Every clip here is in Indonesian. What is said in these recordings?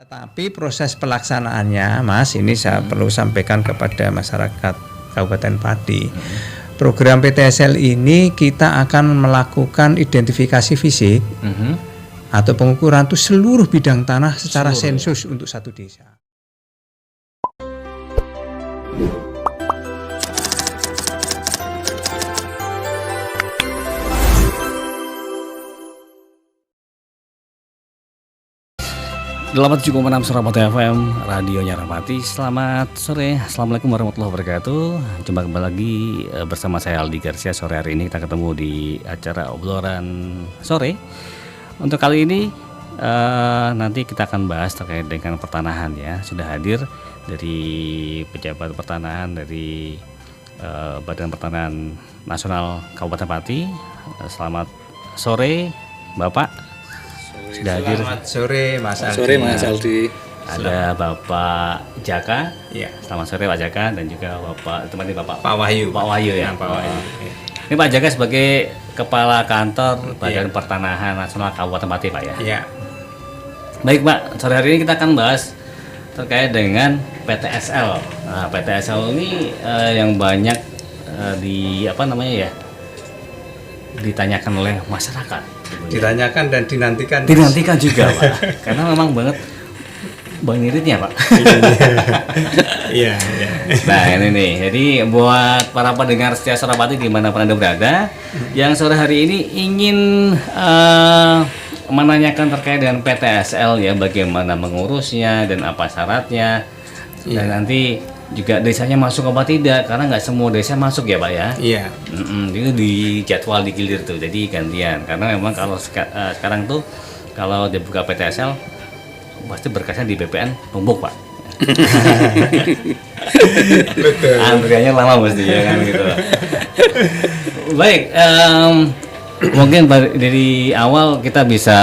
Tetapi proses pelaksanaannya, Mas, ini saya perlu sampaikan kepada masyarakat Kabupaten Pati. Program PTSL ini kita akan melakukan identifikasi fisik atau pengukuran itu seluruh bidang tanah secara sensus untuk satu desa. Selamat 7,6 Surabaya FM, radionya Rapati. Selamat sore, Assalamualaikum warahmatullahi wabarakatuh. Jumpa kembali lagi bersama saya Aldi Garcia. Sore hari ini kita ketemu di acara obrolan sore. Untuk kali ini nanti kita akan bahas terkait dengan pertanahan ya. Sudah hadir dari pejabat pertanahan dari Badan Pertanahan Nasional Kabupaten Pati. Selamat sore Bapak. Sudah hadir. Selamat sore Mas Aldi. Sore Mas Aldi. Ada Bapak Jaka. Ya. Selamat sore Pak Jaka dan juga Bapak teman Bapak Pak Wahyu. Pak Wahyu ya. Pak Wahyu. Ini Pak Jaka sebagai Kepala Kantor Badan Pertanahan Nasional Kabupaten Pati Pak ya. Iya. Baik Pak, sore hari ini kita akan bahas terkait dengan PTSL. Nah, PTSL ini yang banyak ditanyakan oleh masyarakat. Ditanyakan dan dinantikan. Dinantikan juga Pak, karena memang banget bang iritnya Pak. Iya. Nah ini nih, jadi buat para pendengar setia Surabaya dimanapun Anda berada, yang sore hari ini ingin menanyakan terkait dengan PTSL ya, bagaimana mengurusnya dan apa syaratnya, dan nanti juga desanya masuk apa tidak, karena nggak semua desa masuk ya Pak ya. Iya. Itu di jadwal digilir tuh, jadi gantian. Karena memang kalau sekarang tuh kalau dibuka PTSL pasti berkasnya di BPN numpuk Pak. Betul. Antriannya lama mesti ya kan gitu. Baik, mungkin dari awal kita bisa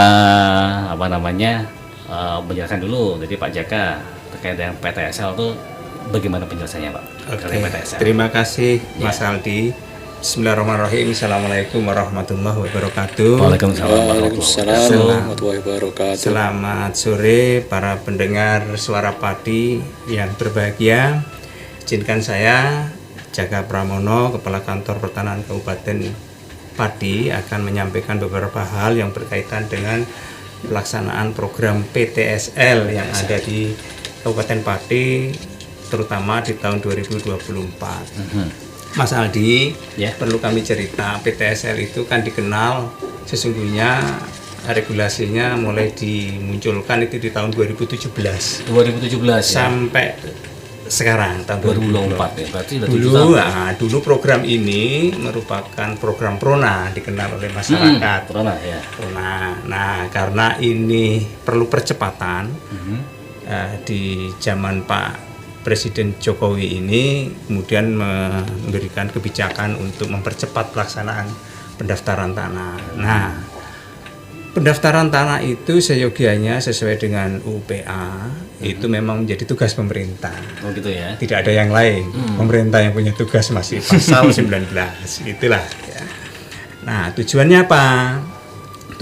menjelaskan dulu. Jadi Pak Jaka terkait dengan PTSL tuh bagaimana penjelasannya Pak? Oke, terima kasih Mas Aldi. Bismillahirrahmanirrahim. Assalamualaikum warahmatullahi wabarakatuh. Waalaikumsalam warahmatullahi wabarakatuh. Selamat sore para pendengar Suara Pati yang berbahagia. Izinkan saya Jaka Pramono, Kepala Kantor Pertanahan Kabupaten Pati akan menyampaikan beberapa hal yang berkaitan dengan pelaksanaan program PTSL yang ada di Kabupaten Pati, terutama di tahun 2024. Mas Aldi, perlu kami cerita, PTSL itu kan dikenal sesungguhnya regulasinya mulai dimunculkan itu di tahun 2017 sampai sekarang tahun 2024 ya, berarti udah dulu program ini merupakan program Prona, dikenal oleh masyarakat. Prona ya. Nah, karena ini perlu percepatan di zaman Pak Presiden Jokowi ini kemudian memberikan kebijakan untuk mempercepat pelaksanaan pendaftaran tanah. Nah, pendaftaran tanah itu seyogianya sesuai dengan UPA itu memang menjadi tugas pemerintah. Oh gitu ya. Tidak ada yang lain. Pemerintah yang punya tugas masih pasal 19. Itulah ya. Nah, tujuannya apa?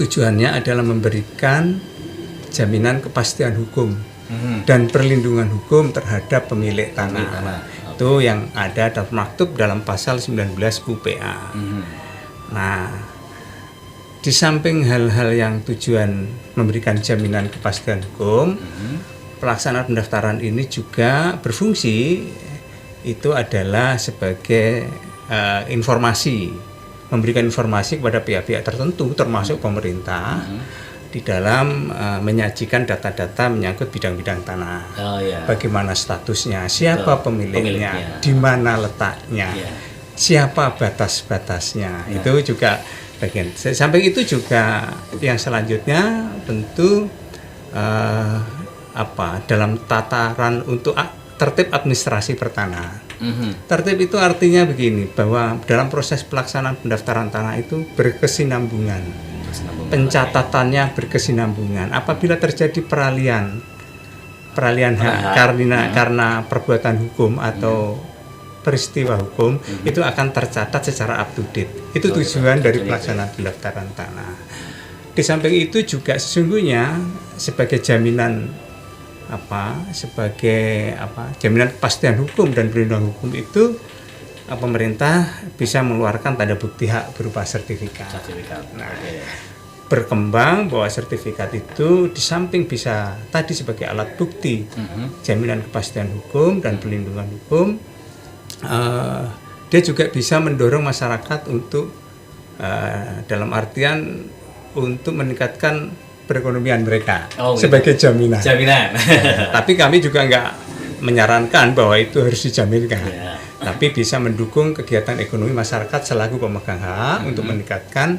Tujuannya adalah memberikan jaminan kepastian hukum dan perlindungan hukum terhadap pemilik tanah. Itu yang ada termaktub dalam pasal 19 UPA. Nah, di samping hal-hal yang tujuan memberikan jaminan kepastian hukum, pelaksanaan pendaftaran ini juga berfungsi itu adalah sebagai informasi, memberikan informasi kepada pihak-pihak tertentu termasuk pemerintah di dalam menyajikan data-data menyangkut bidang-bidang tanah. Bagaimana statusnya, siapa pemiliknya, di mana letaknya, siapa batas-batasnya. Itu juga bagian. Sampai itu juga yang selanjutnya tentu dalam tataran untuk tertib administrasi pertanahan. Tertib itu artinya begini, bahwa dalam proses pelaksanaan pendaftaran tanah itu berkesinambungan. Pencatatannya berkesinambungan. Apabila terjadi peralihan hak karena perbuatan hukum atau peristiwa hukum, itu akan tercatat secara up to date. Itu tujuan dari pelaksanaan pendaftaran tanah. Di samping itu juga sesungguhnya sebagai jaminan sebagai jaminan kepastian hukum dan perlindungan hukum itu pemerintah bisa mengeluarkan tanda bukti hak berupa sertifikat. Nah, berkembang bahwa sertifikat itu di samping bisa tadi sebagai alat bukti jaminan kepastian hukum dan perlindungan hukum, dia juga bisa mendorong masyarakat untuk dalam artian untuk meningkatkan perekonomian mereka sebagai jaminan. Tapi kami juga nggak menyarankan bahwa itu harus dijaminkan, tapi bisa mendukung kegiatan ekonomi masyarakat selaku pemegang hak untuk meningkatkan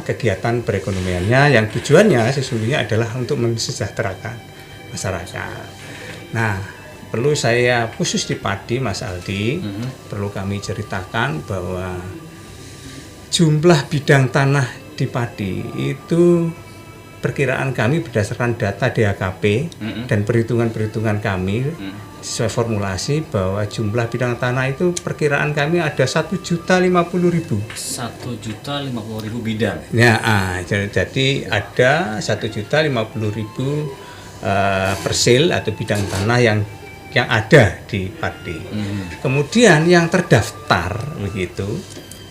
kegiatan perekonomiannya yang tujuannya sesungguhnya adalah untuk mensejahterakan masyarakat. Nah, perlu saya khusus di padi, Mas Aldi, perlu kami ceritakan bahwa jumlah bidang tanah di padi itu perkiraan kami berdasarkan data DHKP dan perhitungan-perhitungan kami sesuai formulasi bahwa jumlah bidang tanah itu perkiraan kami ada 1.050.000. 1.050.000 bidang. Ya, jadi ada 1.050.000 parcel atau bidang tanah yang ada di padi. Kemudian yang terdaftar begitu,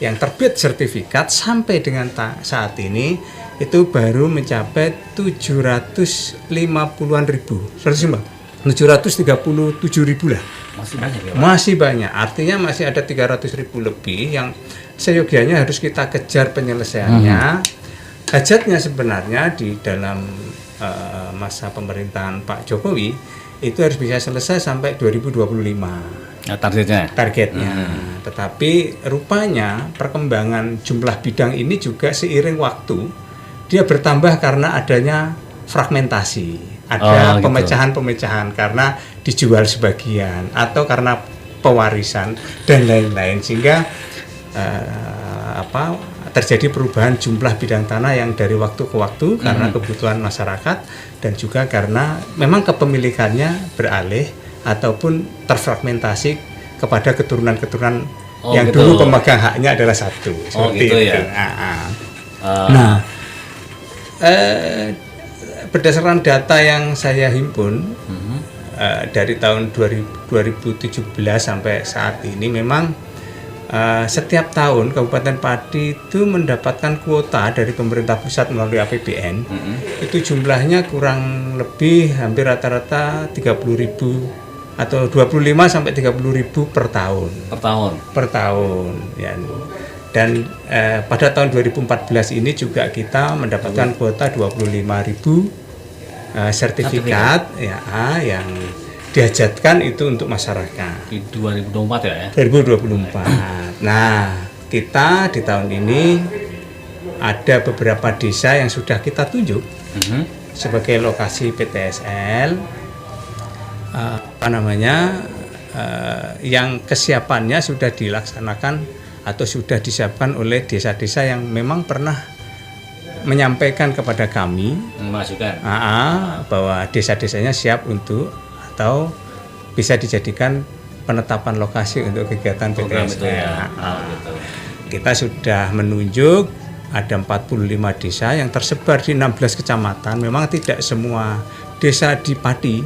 yang terbit sertifikat sampai dengan saat ini itu baru mencapai 750-an ribu, 737.000 lah. Masih banyak ya, Pak? Masih banyak, artinya masih ada 300.000 lebih yang seyogianya harus kita kejar penyelesaiannya. Hajatnya sebenarnya di dalam masa pemerintahan Pak Jokowi itu harus bisa selesai sampai 2025. Targetnya. Tetapi rupanya perkembangan jumlah bidang ini juga seiring waktu dia bertambah karena adanya fragmentasi, ada pemecahan-pemecahan karena dijual sebagian atau karena pewarisan dan lain-lain, sehingga terjadi perubahan jumlah bidang tanah yang dari waktu ke waktu karena kebutuhan masyarakat dan juga karena memang kepemilikannya beralih ataupun terfragmentasi kepada keturunan-keturunan yang dulu pemegang haknya adalah satu. Seperti itu. Nah, berdasarkan data yang saya himpun dari tahun 2017 sampai saat ini memang setiap tahun Kabupaten Padi itu mendapatkan kuota dari pemerintah pusat melalui APBN. Itu jumlahnya kurang lebih hampir rata-rata 30.000 atau 25 sampai 30.000 per tahun. Per tahun ya. Dan pada tahun 2014 ini juga kita mendapatkan kuota 25.000 sertifikat yang dihajatkan itu untuk masyarakat. Di 2024 ya? 2024. Nah, kita di tahun ini ada beberapa desa yang sudah kita tunjuk sebagai lokasi PTSL. Yang kesiapannya sudah dilaksanakan atau sudah disiapkan oleh desa-desa yang memang pernah menyampaikan kepada kami bahwa desa-desanya siap untuk atau bisa dijadikan penetapan lokasi untuk kegiatan PTSL. Kita sudah menunjuk ada 45 desa yang tersebar di 16 kecamatan. Memang tidak semua desa di Padi.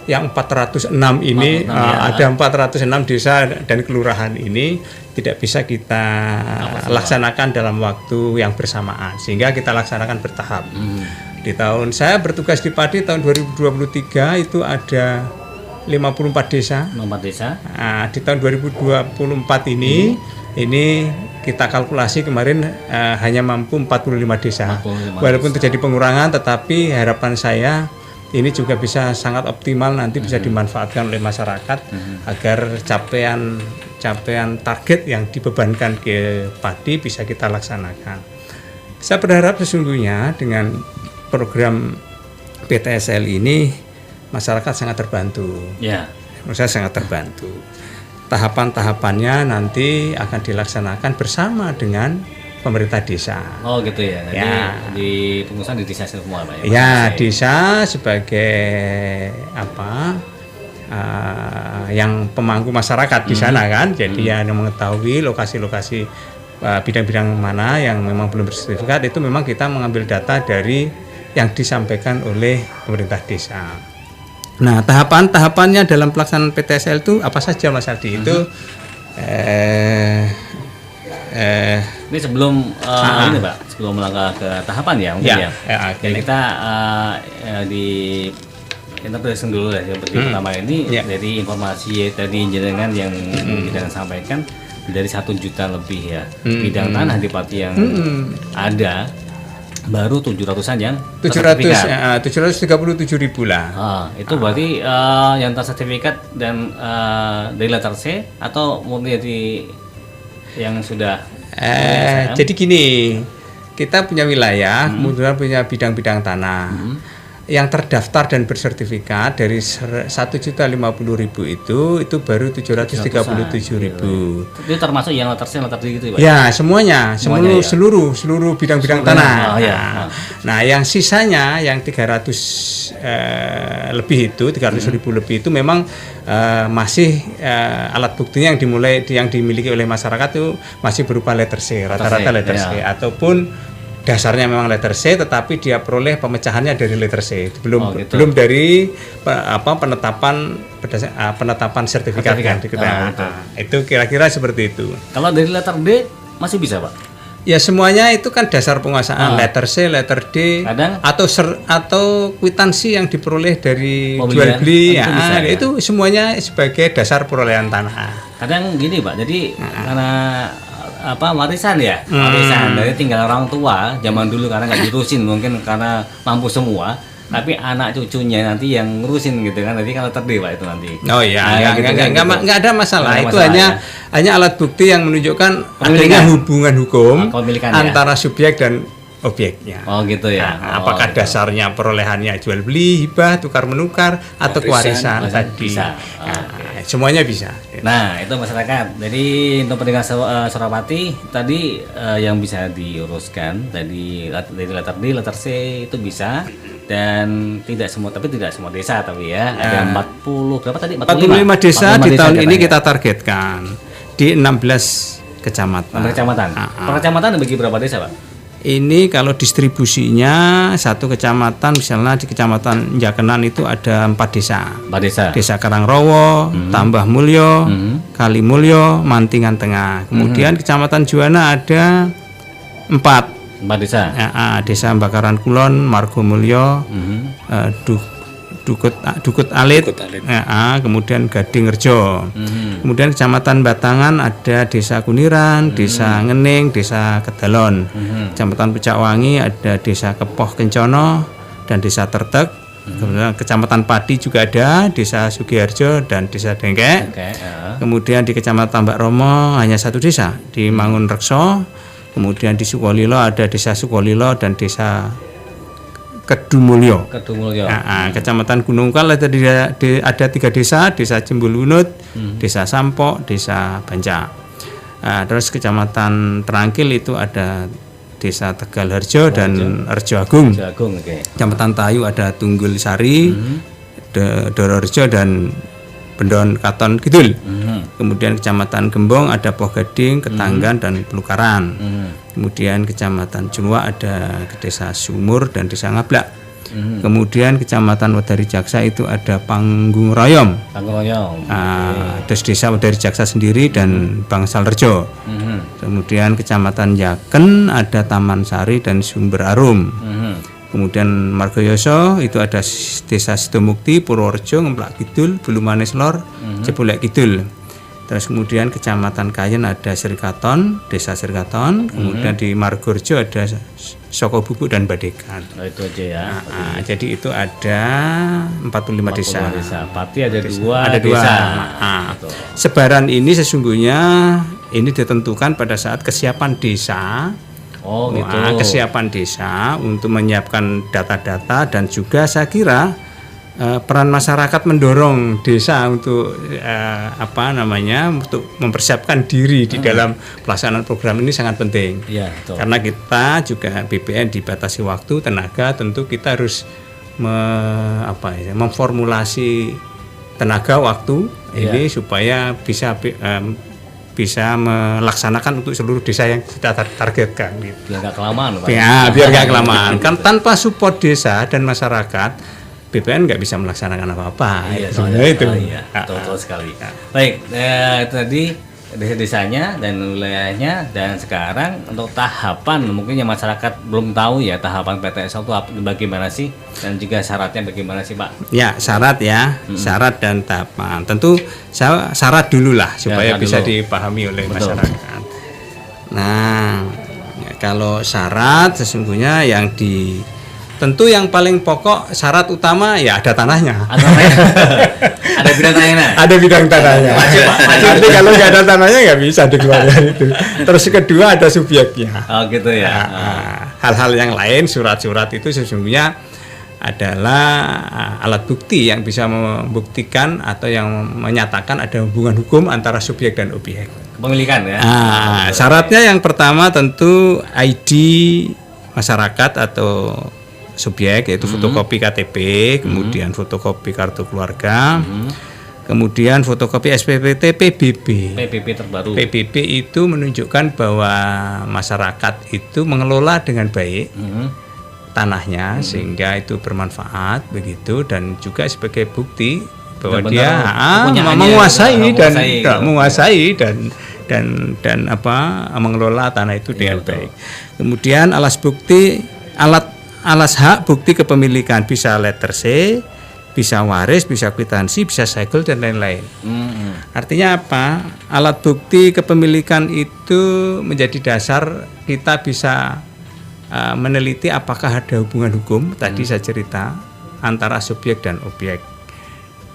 Yang 406 ini ada 406 desa dan kelurahan ini tidak bisa kita laksanakan dalam waktu yang bersamaan, sehingga kita laksanakan bertahap. Di tahun saya bertugas di Padi tahun 2023 itu ada 54 desa. Nah, di tahun 2024 ini kita kalkulasi kemarin hanya mampu 45 desa. Walaupun terjadi pengurangan, tetapi harapan saya ini juga bisa sangat optimal nanti bisa dimanfaatkan oleh masyarakat agar capaian target yang dibebankan ke Padi bisa kita laksanakan. Saya berharap sesungguhnya dengan program PTSL ini masyarakat sangat terbantu. Menurut saya sangat terbantu. Tahapan-tahapannya nanti akan dilaksanakan bersama dengan pemerintah desa. Di pengurusan di desa semua, Pak. Desa sebagai yang pemangku masyarakat di sana kan. Jadi yang mengetahui lokasi-lokasi bidang-bidang mana yang memang belum bersertifikat, itu memang kita mengambil data dari yang disampaikan oleh pemerintah desa. Nah, tahapannya dalam pelaksanaan PTSL itu apa saja Mas Aldi? Itu ini sebelum ini Pak, sebelum melangkah ke tahapan ya mungkin ya. Dan kita di interpretation dulu ya. Seperti pertama ini dari informasi dari jenengan yang jenengan sampaikan dari 1 juta lebih ya bidang tanah di Pati yang ada baru 700-an yang 737.000 lah. Itu berarti yang tersertifikat dan dari letter C atau murni dari yang sudah jadi gini, kita punya wilayah, kemudian punya bidang-bidang tanah. Yang terdaftar dan bersertifikat dari 1.050.000 itu baru 737.000. Itu termasuk yang letter C, letter D gitu ya Pak? Ya, semuanya seluruh bidang-bidang tanah. Nah, yang sisanya yang 300 lebih itu 300.000 lebih itu memang masih alat buktinya yang dimiliki oleh masyarakat itu masih berupa letter C, rata-rata letter C ataupun dasarnya memang letter C, tetapi dia peroleh pemecahannya dari letter C. Belum dari penetapan sertifikat. Itu kira-kira seperti itu. Kalau dari letter D masih bisa Pak? Ya semuanya itu kan dasar penguasaan letter C, letter D, atau kwitansi yang diperoleh dari jual beli. Itu semuanya sebagai dasar perolehan tanah. Kadang gini Pak, jadi karena warisan dari tinggal orang tua zaman dulu karena nggak diurusin mungkin karena mampu semua, tapi anak cucunya nanti yang ngurusin gitu kan, nanti kalau terdewa itu nanti. Oh iya, nggak ada masalah. Itu hanya alat bukti yang menunjukkan adanya hubungan hukum antara subjek dan objeknya. Oh gitu ya. Apakah dasarnya perolehannya jual beli, hibah, tukar menukar atau kewarisan tadi? Bisa. Semuanya bisa. Nah itu masyarakat. Jadi untuk pendengar Surapati tadi yang bisa diuruskan dari letter D, letter C itu bisa, dan tidak semua desa tapi ya ada 45 desa di tahun ini kita targetkan di 16 kecamatan. Per kecamatan bagi berapa desa Pak? Ini kalau distribusinya satu kecamatan, misalnya di kecamatan Jakenan itu ada 4 desa. Desa Karangrowo, Tambah Mulyo, Kalimulyo, Mantingan Tengah. Kemudian kecamatan Juwana ada 4 desa. Desa Bakaran Kulon, Margomulyo, Dukut Alit. Kemudian Gading Rejo. Kemudian kecamatan Batangan ada desa Kuniran, desa Ngening, desa Kedalon. Kecamatan Pucakwangi ada desa Kepoh Kencono dan desa Tertek. Kemudian kecamatan Padi juga ada desa Sugiharjo dan desa Dengkek. Kemudian di kecamatan Tambak Romo hanya 1 desa di Mangun Rekso. Kemudian di Sukolilo ada desa Sukolilo dan desa Kedumulyo. Kecamatan Gunung Kal ada 3 desa, desa Jembulunut, desa Sampok, desa Banca. Terus kecamatan Terangkil itu ada desa Tegal Harjo dan Rejo Agung. Kecamatan Tayu ada Tunggul Sari, Dororejo dan Bendon Katon Kidul. Kemudian kecamatan Gembong ada Poh Gading, Ketanggan dan Pelukaran. Kemudian kecamatan Junwa ada desa Sumur dan desa Ngablak. Kemudian kecamatan Wedari Jaksa itu ada Panggung Royom. Terus desa Wedari Jaksa sendiri dan Bangsal Rejo. Kemudian kecamatan Yaken ada Taman Sari dan Sumber Arum. Kemudian Margoyoso itu ada desa Sidomukti, Purworejo, Ngemplak Kidul, Bulumanis Lor, Cebolek Kidul. Terus kemudian kecamatan Kayen ada Serikaton, desa Serikaton. Kemudian di Margorejo ada Soko Bubuk dan Badekan. Itu aja ya. Jadi itu ada 45 desa. Pati ada 2 desa. Sebaran ini sesungguhnya ini ditentukan pada saat kesiapan desa. Kesiapan desa untuk menyiapkan data-data, dan juga saya kira peran masyarakat mendorong desa untuk untuk mempersiapkan diri di dalam pelaksanaan program ini sangat penting. Karena kita juga BPN dibatasi waktu, tenaga, tentu kita harus memformulasi tenaga waktu ini supaya bisa bisa melaksanakan untuk seluruh desa yang kita targetkan gitu. Biar nggak kelamaan, Pak. Ya, biar nggak kelamaan. Kan tanpa support desa dan masyarakat, BPN nggak bisa melaksanakan apa-apa. Iya, Sebenarnya itu. Iya, betul sekali. Baik, itu tadi desa-desanya dan wilayahnya, dan sekarang untuk tahapan mungkin yang masyarakat belum tahu ya, tahapan PTSL itu bagaimana sih, dan juga syaratnya bagaimana sih, Pak? Ya, syarat ya, syarat dan tahapan. Tentu syarat dulu lah supaya bisa dipahami oleh masyarakat. Nah, ya, kalau syarat sesungguhnya tentu yang paling pokok, syarat utama ya ada tanahnya. Ada bidang tanahnya. Ada bidang tanahnya. Nanti kalau nggak ada tanahnya nggak bisa dikeluarkan itu. Terus kedua ada subjeknya. Oh gitu ya. Hal-hal yang lain, surat-surat itu sesungguhnya adalah alat bukti yang bisa membuktikan atau yang menyatakan ada hubungan hukum antara subjek dan objek. Kepemilikan ya. Syaratnya yang pertama tentu ID masyarakat atau subjek, yaitu fotokopi KTP, kemudian fotokopi kartu keluarga, kemudian fotokopi SPPT PBB. PBB terbaru. PBB itu menunjukkan bahwa masyarakat itu mengelola dengan baik tanahnya sehingga itu bermanfaat begitu, dan juga sebagai bukti bahwa dia menguasai dan mengelola tanah itu dengan baik. Kemudian alas hak bukti kepemilikan bisa letter C, bisa waris, bisa kwitansi, bisa segel dan lain-lain. Artinya apa? Alat bukti kepemilikan itu menjadi dasar kita bisa meneliti apakah ada hubungan hukum. Tadi saya cerita antara subjek dan objek,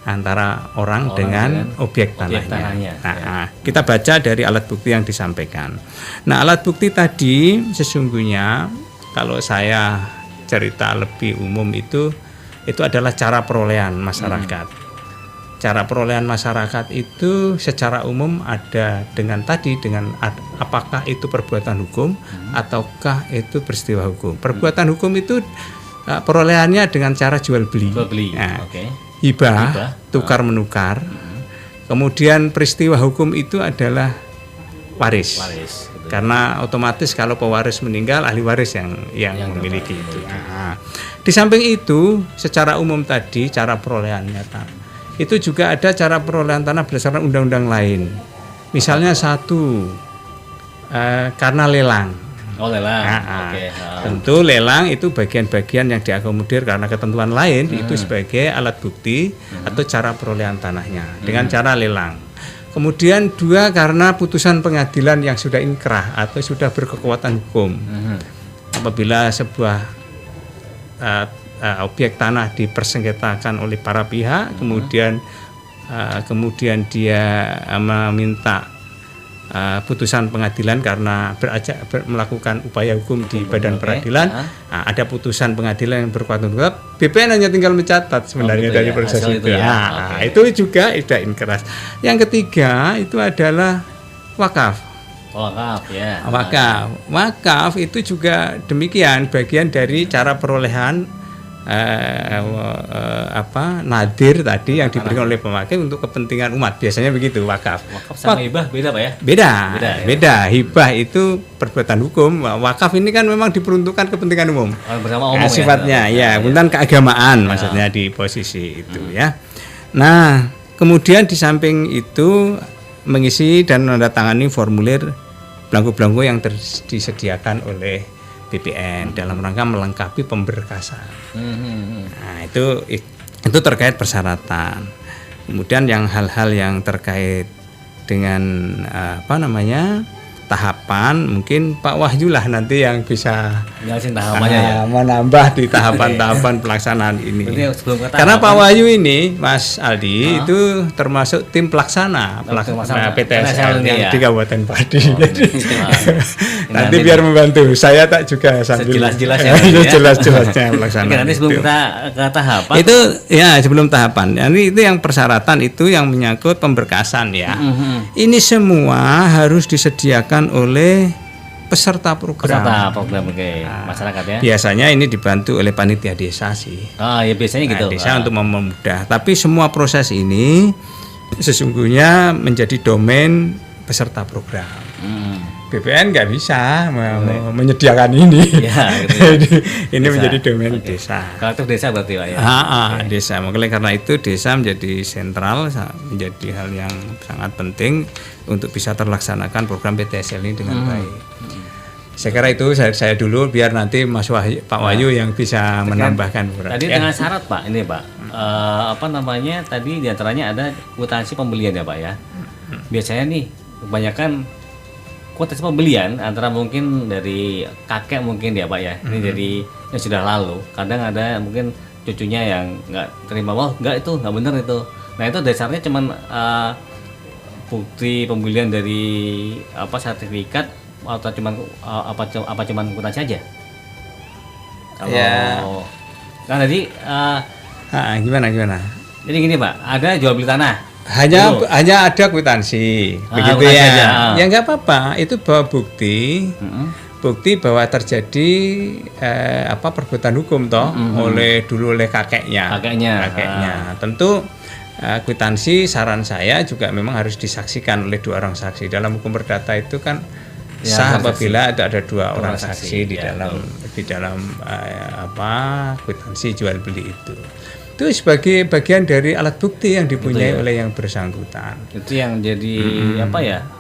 antara orang dengan objek tanahnya. Kita baca dari alat bukti yang disampaikan. Nah, alat bukti tadi sesungguhnya kalau saya cerita lebih umum itu adalah cara perolehan masyarakat. Cara perolehan masyarakat itu secara umum ada dengan apakah itu perbuatan hukum ataukah itu peristiwa hukum. Perbuatan hukum itu perolehannya dengan cara jual beli. Hibah, tukar menukar. Kemudian peristiwa hukum itu adalah waris. Karena otomatis kalau pewaris meninggal, ahli waris yang memiliki itu. Di samping itu, secara umum tadi cara perolehannya itu juga ada cara perolehan tanah berdasarkan undang-undang lain. Misalnya karena lelang. Oh, lelang. Tentu lelang itu bagian-bagian yang diakomodir karena ketentuan lain itu sebagai alat bukti atau cara perolehan tanahnya dengan cara lelang. Kemudian dua, karena putusan pengadilan yang sudah inkrah atau sudah berkekuatan hukum. Apabila sebuah objek tanah dipersengketakan oleh para pihak, kemudian dia meminta putusan pengadilan karena melakukan upaya hukum di badan peradilan, ada putusan pengadilan yang berkekuatan hukum, BPN hanya tinggal mencatat sebenarnya dari proses itu. Itu juga tidak inkrah. Yang ketiga itu adalah wakaf. Wakaf itu juga demikian, bagian dari cara perolehan nadir tadi yang diberikan oleh pemakai untuk kepentingan umat, biasanya begitu wakaf. Wakaf sama hibah beda, Pak ya? Beda. Hibah itu perbuatan hukum, wakaf ini kan memang diperuntukkan kepentingan umum. Bersama umum sifatnya kemudian keagamaan maksudnya di posisi itu ya. Nah, kemudian di samping itu mengisi dan menandatangani formulir belangko-belangko yang disediakan oleh BPN dalam rangka melengkapi pemberkasan. Nah, itu terkait persyaratan. Kemudian yang hal-hal yang terkait dengan tahapan, mungkin Pak Wahyu lah nanti yang bisa menambah di tahapan-tahapan pelaksanaan ini. Karena Pak Wahyu ini, Mas Aldi, itu termasuk tim pelaksana PTSL yang di Kabupaten Padi. Nanti biar membantu. Saya tak juga sambil jelas-jelasnya pelaksanaan. Nanti sebelum kita ke tahapan. Itu ya sebelum tahapan. Itu yang persyaratan itu yang menyangkut pemberkasan ya. Ini semua harus disediakan oleh peserta program. Masyarakat ya. Biasanya ini dibantu oleh panitia desa sih. Biasanya gitu. Desa untuk mempermudah. Tapi semua proses ini sesungguhnya menjadi domain peserta program. BPN nggak bisa menyediakan ini. Ya, gitu. Ini Desa. menjadi domain desa. Kolektif desa berarti Pak ya. Desa. Makanya karena itu desa menjadi sentral, menjadi hal yang sangat penting untuk bisa terlaksanakan program PTSL ini dengan baik. Saya kira itu saya dulu, biar nanti Mas Wahyu, Pak Wahyu yang bisa menambahkan. Tadi dengan syarat Pak, ini Pak, tadi diantaranya ada kwitansi pembelian ya Pak ya. Biasanya nih kebanyakan kwitansi pembelian antara mungkin dari kakek mungkin ya Pak ya. Ini dari yang sudah lalu. Kadang ada mungkin cucunya yang nggak terima, wah nggak, itu nggak benar itu. Nah itu dasarnya cuman bukti pembelian dari sertifikat atau cuman kwitansi aja? Kalau kan tadi gimana? Jadi gini Pak, ada jual beli tanah. Hanya ada kwitansi, begitu ya. Aja. Ya nggak apa-apa, itu bawa bukti, bukti bahwa terjadi perbuatan hukum oleh kakeknya. Tentu kwitansi, saran saya juga memang harus disaksikan oleh 2 orang saksi. Dalam hukum perdata itu kan sah apabila ada 2 orang saksi di dalam kwitansi jual beli itu. Itu sebagai bagian dari alat bukti yang dipunyai oleh yang bersangkutan. Itu yang jadi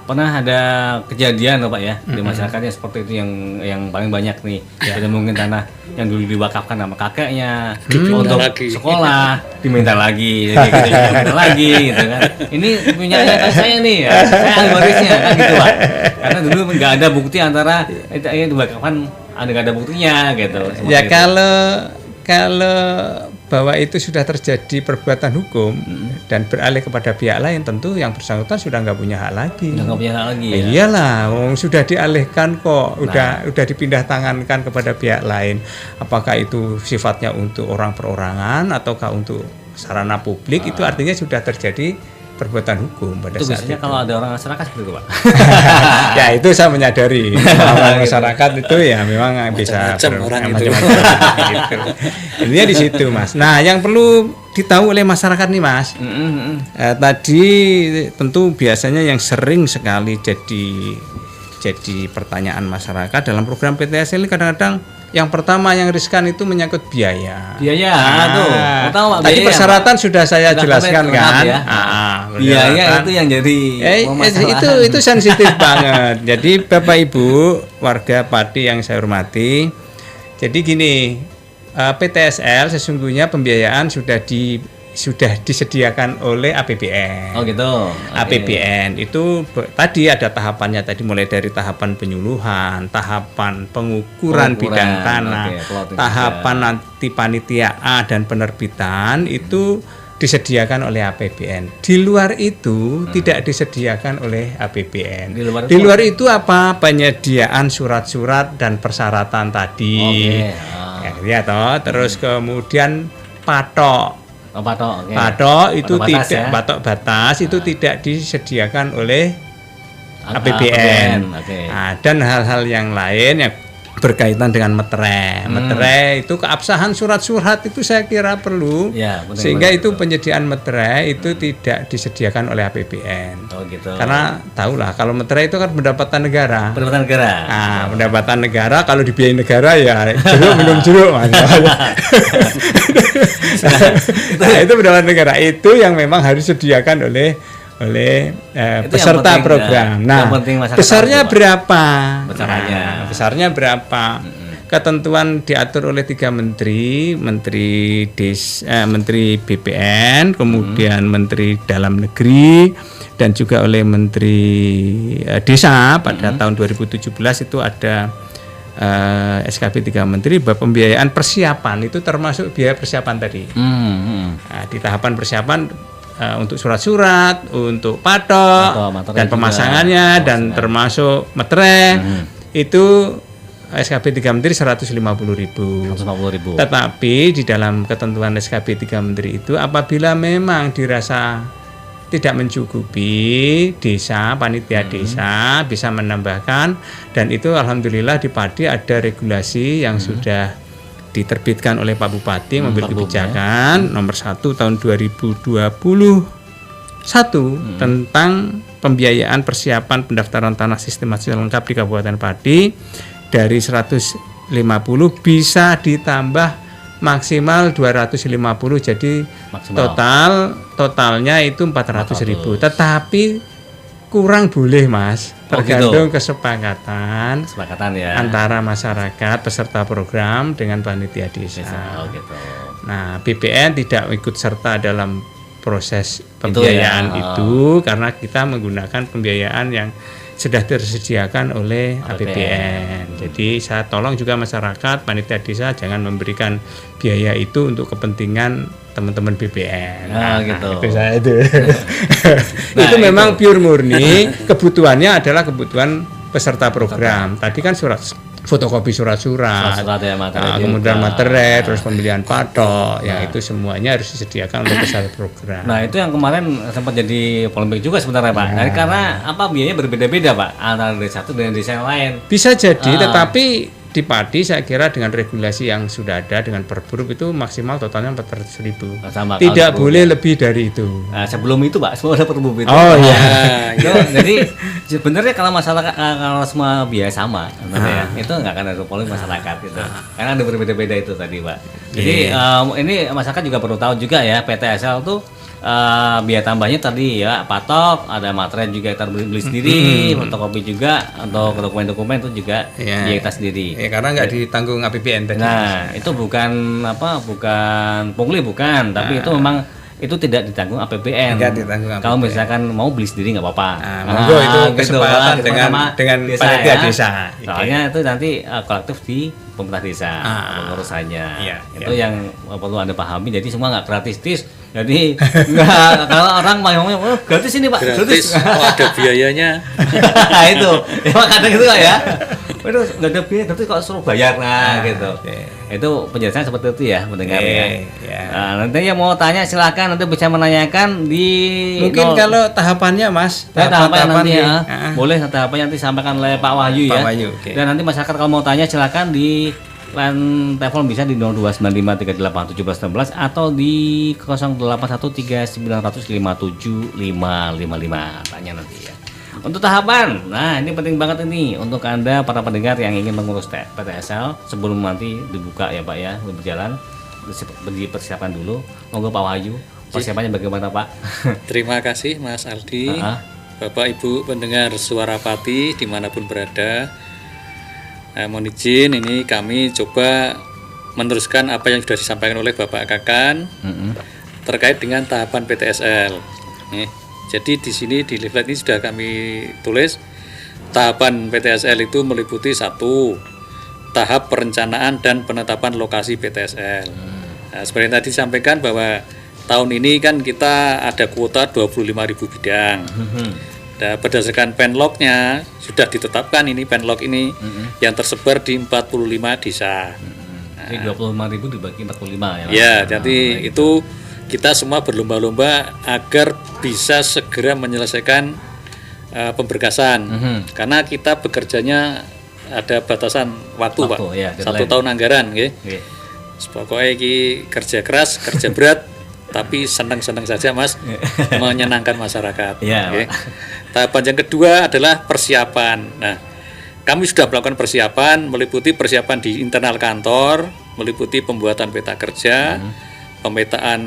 pernah ada kejadian Pak ya di masyarakatnya seperti itu yang paling banyak nih. Jadi mungkin tanah yang dulu diwakafkan sama kakeknya untuk sekolah diminta lagi, diminta lagi gitu kan. Ini punyanya saya nih, saya ahli warisnya kan gitu Pak. Karena dulu nggak ada bukti antara itu diwakafkan, nggak ada buktinya gitu. Ya kalau bahwa itu sudah terjadi perbuatan hukum dan beralih kepada pihak lain, tentu yang bersangkutan sudah nggak punya hak lagi. Iyalah, sudah dialihkan kok, udah dipindah tangankan kepada pihak lain. Apakah itu sifatnya untuk orang perorangan ataukah untuk sarana publik, itu artinya sudah terjadi perbuatan hukum pada itu saat biasanya itu. Kalau ada orang masyarakat seperti itu Pak. Ya itu saya menyadari orang masyarakat itu ya memang bisa macam-macam gitu. Intinya di situ Mas. Nah yang perlu ditahu oleh masyarakat nih Mas, tadi tentu biasanya yang sering sekali jadi pertanyaan masyarakat dalam program PTSL ini, kadang-kadang yang pertama yang riskan itu menyangkut biaya. Tadi persyaratan sudah saya jelaskan kan. Biaya itu yang jadi itu sensitif banget. Jadi Bapak Ibu warga Pati yang saya hormati, jadi gini, PTSL sesungguhnya pembiayaan sudah disediakan oleh APBN. Oh gitu. APBN itu tadi ada tahapannya, tadi mulai dari tahapan penyuluhan, tahapan pengukuran bidang tanah, tahapan nanti panitia dan penerbitan itu disediakan oleh APBN. Di luar itu tidak disediakan oleh APBN. Di luar itu apa? Penyediaan surat-surat dan persyaratan tadi. Terus kemudian patok. Patok itu batas, batas itu tidak disediakan oleh APBN. Dan hal-hal yang lain yang berkaitan dengan meterai. Meterai itu keabsahan surat-surat itu saya kira perlu, sehingga itu penyediaan meterai itu tidak disediakan oleh APBN. Karena tahulah kalau meterai itu kan pendapatan negara. Pendapatan negara kalau dibiayai negara ya jeruk minum jeruk. Itu pendapatan negara itu yang memang harus disediakan oleh peserta program. Nah, besarnya berapa? Besarnya berapa? Ketentuan diatur oleh 3 menteri, Menteri BPN, kemudian Menteri Dalam Negeri, dan juga oleh Menteri Desa pada tahun 2017 itu ada SKP 3 Menteri bahwa pembiayaan persiapan itu termasuk biaya persiapan tadi. Nah, di tahapan persiapan untuk surat-surat, untuk patok dan pemasangannya dan termasuk meterai itu SKP 3 Menteri 150.000. Tetapi di dalam ketentuan SKP 3 Menteri itu apabila memang dirasa tidak mencukupi, desa, panitia desa bisa menambahkan, dan itu alhamdulillah di Pati ada regulasi yang sudah diterbitkan oleh Pak Bupati, memberi kebijakan nomor 1 tahun 2020 Satu, tentang pembiayaan persiapan pendaftaran tanah sistematis lengkap di Kabupaten Pati dari 150 bisa ditambah maksimal 250, jadi totalnya itu 400.000. Tetapi kurang boleh, Mas, tergantung kesepakatan ya antara masyarakat peserta program dengan panitia desa. Nah, BPN tidak ikut serta dalam proses pembiayaan itu karena kita menggunakan pembiayaan yang sudah tersediakan oleh APBN. Jadi saya tolong juga masyarakat panitia desa jangan memberikan biaya itu untuk kepentingan teman-teman BPN. Itu saya itu. Itu memang pure murni kebutuhannya adalah kebutuhan peserta program. Tadi kan fotokopi surat-surat, kemudian materai, terus pembelian patok, yang itu semuanya harus disediakan oleh peserta program. Nah, itu yang kemarin sempat jadi polemik juga sebenarnya, Pak. Karena biayanya berbeda-beda, Pak, antara desa satu dengan desa yang lain. Bisa jadi, tetapi di Padi saya kira dengan regulasi yang sudah ada dengan Perburup itu maksimal totalnya 400.000. Tidak boleh lebih dari itu. Nah, sebelum itu, Pak, semua ada Perburup itu. Oh iya. Jadi sebenarnya kalau masalah kalau semua biaya sama, itu nggak akan ada polemik masyarakat gitu. Karena ada berbeda-beda itu tadi, Pak. Jadi ini masyarakat juga perlu tahu juga ya, PTSL tuh biaya tambahnya tadi ya patok, ada materai juga kita beli sendiri, fotokopi juga, untuk dokumen-dokumen itu juga biaya kita sendiri. Karena nggak ditanggung APBN tadi. Nah, itu bukan pungli bukan, tapi itu memang itu tidak ditanggung APBN. Kalau misalkan mau beli sendiri nggak apa-apa. Monggo itu kesepakatan dengan panitia desa. Soalnya itu nanti kolektif di pemerintah desa pengurusannya. Itu yang perlu Anda pahami. Jadi semua nggak gratis. Jadi kalau orang mau gratis ini Pak. Gratis. Ada biayanya. Itu. Kadang gitu ya. Waduh, nggak ada biaya, tapi kok suruh bayar gitu. Itu penjelasan seperti itu ya mendengarnya. Nanti yang mau tanya silakan, nanti bisa menanyakan di. Mungkin kalau tahapannya, Mas. Tahapan nanti ya. Boleh tahapannya nanti sampaikan oleh Pak Wahyu ya. Dan nanti masyarakat kalau mau tanya silakan di line telepon bisa di 0295381716 atau di 081390575555. Tanya nanti ya. Untuk tahapan, nah ini penting banget ini untuk Anda para pendengar yang ingin mengurus PTSL sebelum nanti dibuka ya Pak ya, berjalan dipersiapkan dulu. Monggo Pak Wahyu, persiapannya bagaimana Pak? Terima kasih Mas Aldi, Bapak Ibu pendengar Suara Pati dimanapun berada. Mohon izin ini kami coba meneruskan apa yang sudah disampaikan oleh Bapak Kakan terkait dengan tahapan PTSL. Jadi di sini di leaflet ini sudah kami tulis tahapan PTSL itu meliputi 1, tahap perencanaan dan penetapan lokasi PTSL. Nah, seperti yang tadi disampaikan bahwa tahun ini kan kita ada kuota 25.000 bidang. Nah, berdasarkan penlognya sudah ditetapkan ini penlog ini yang tersebar di 45 desa. Jadi 25.000 dibagi 45 ya. Ya, jadi itu kita semua berlomba-lomba agar bisa segera menyelesaikan pemberkasan karena kita bekerjanya ada batasan waktu Pak, 1 tahun anggaran pokoknya ini kerja keras, kerja berat tapi senang-senang saja Mas menyenangkan masyarakat. Tahapan yang kedua adalah persiapan. Nah, kami sudah melakukan persiapan meliputi persiapan di internal kantor, meliputi pembuatan peta kerja, pemetaan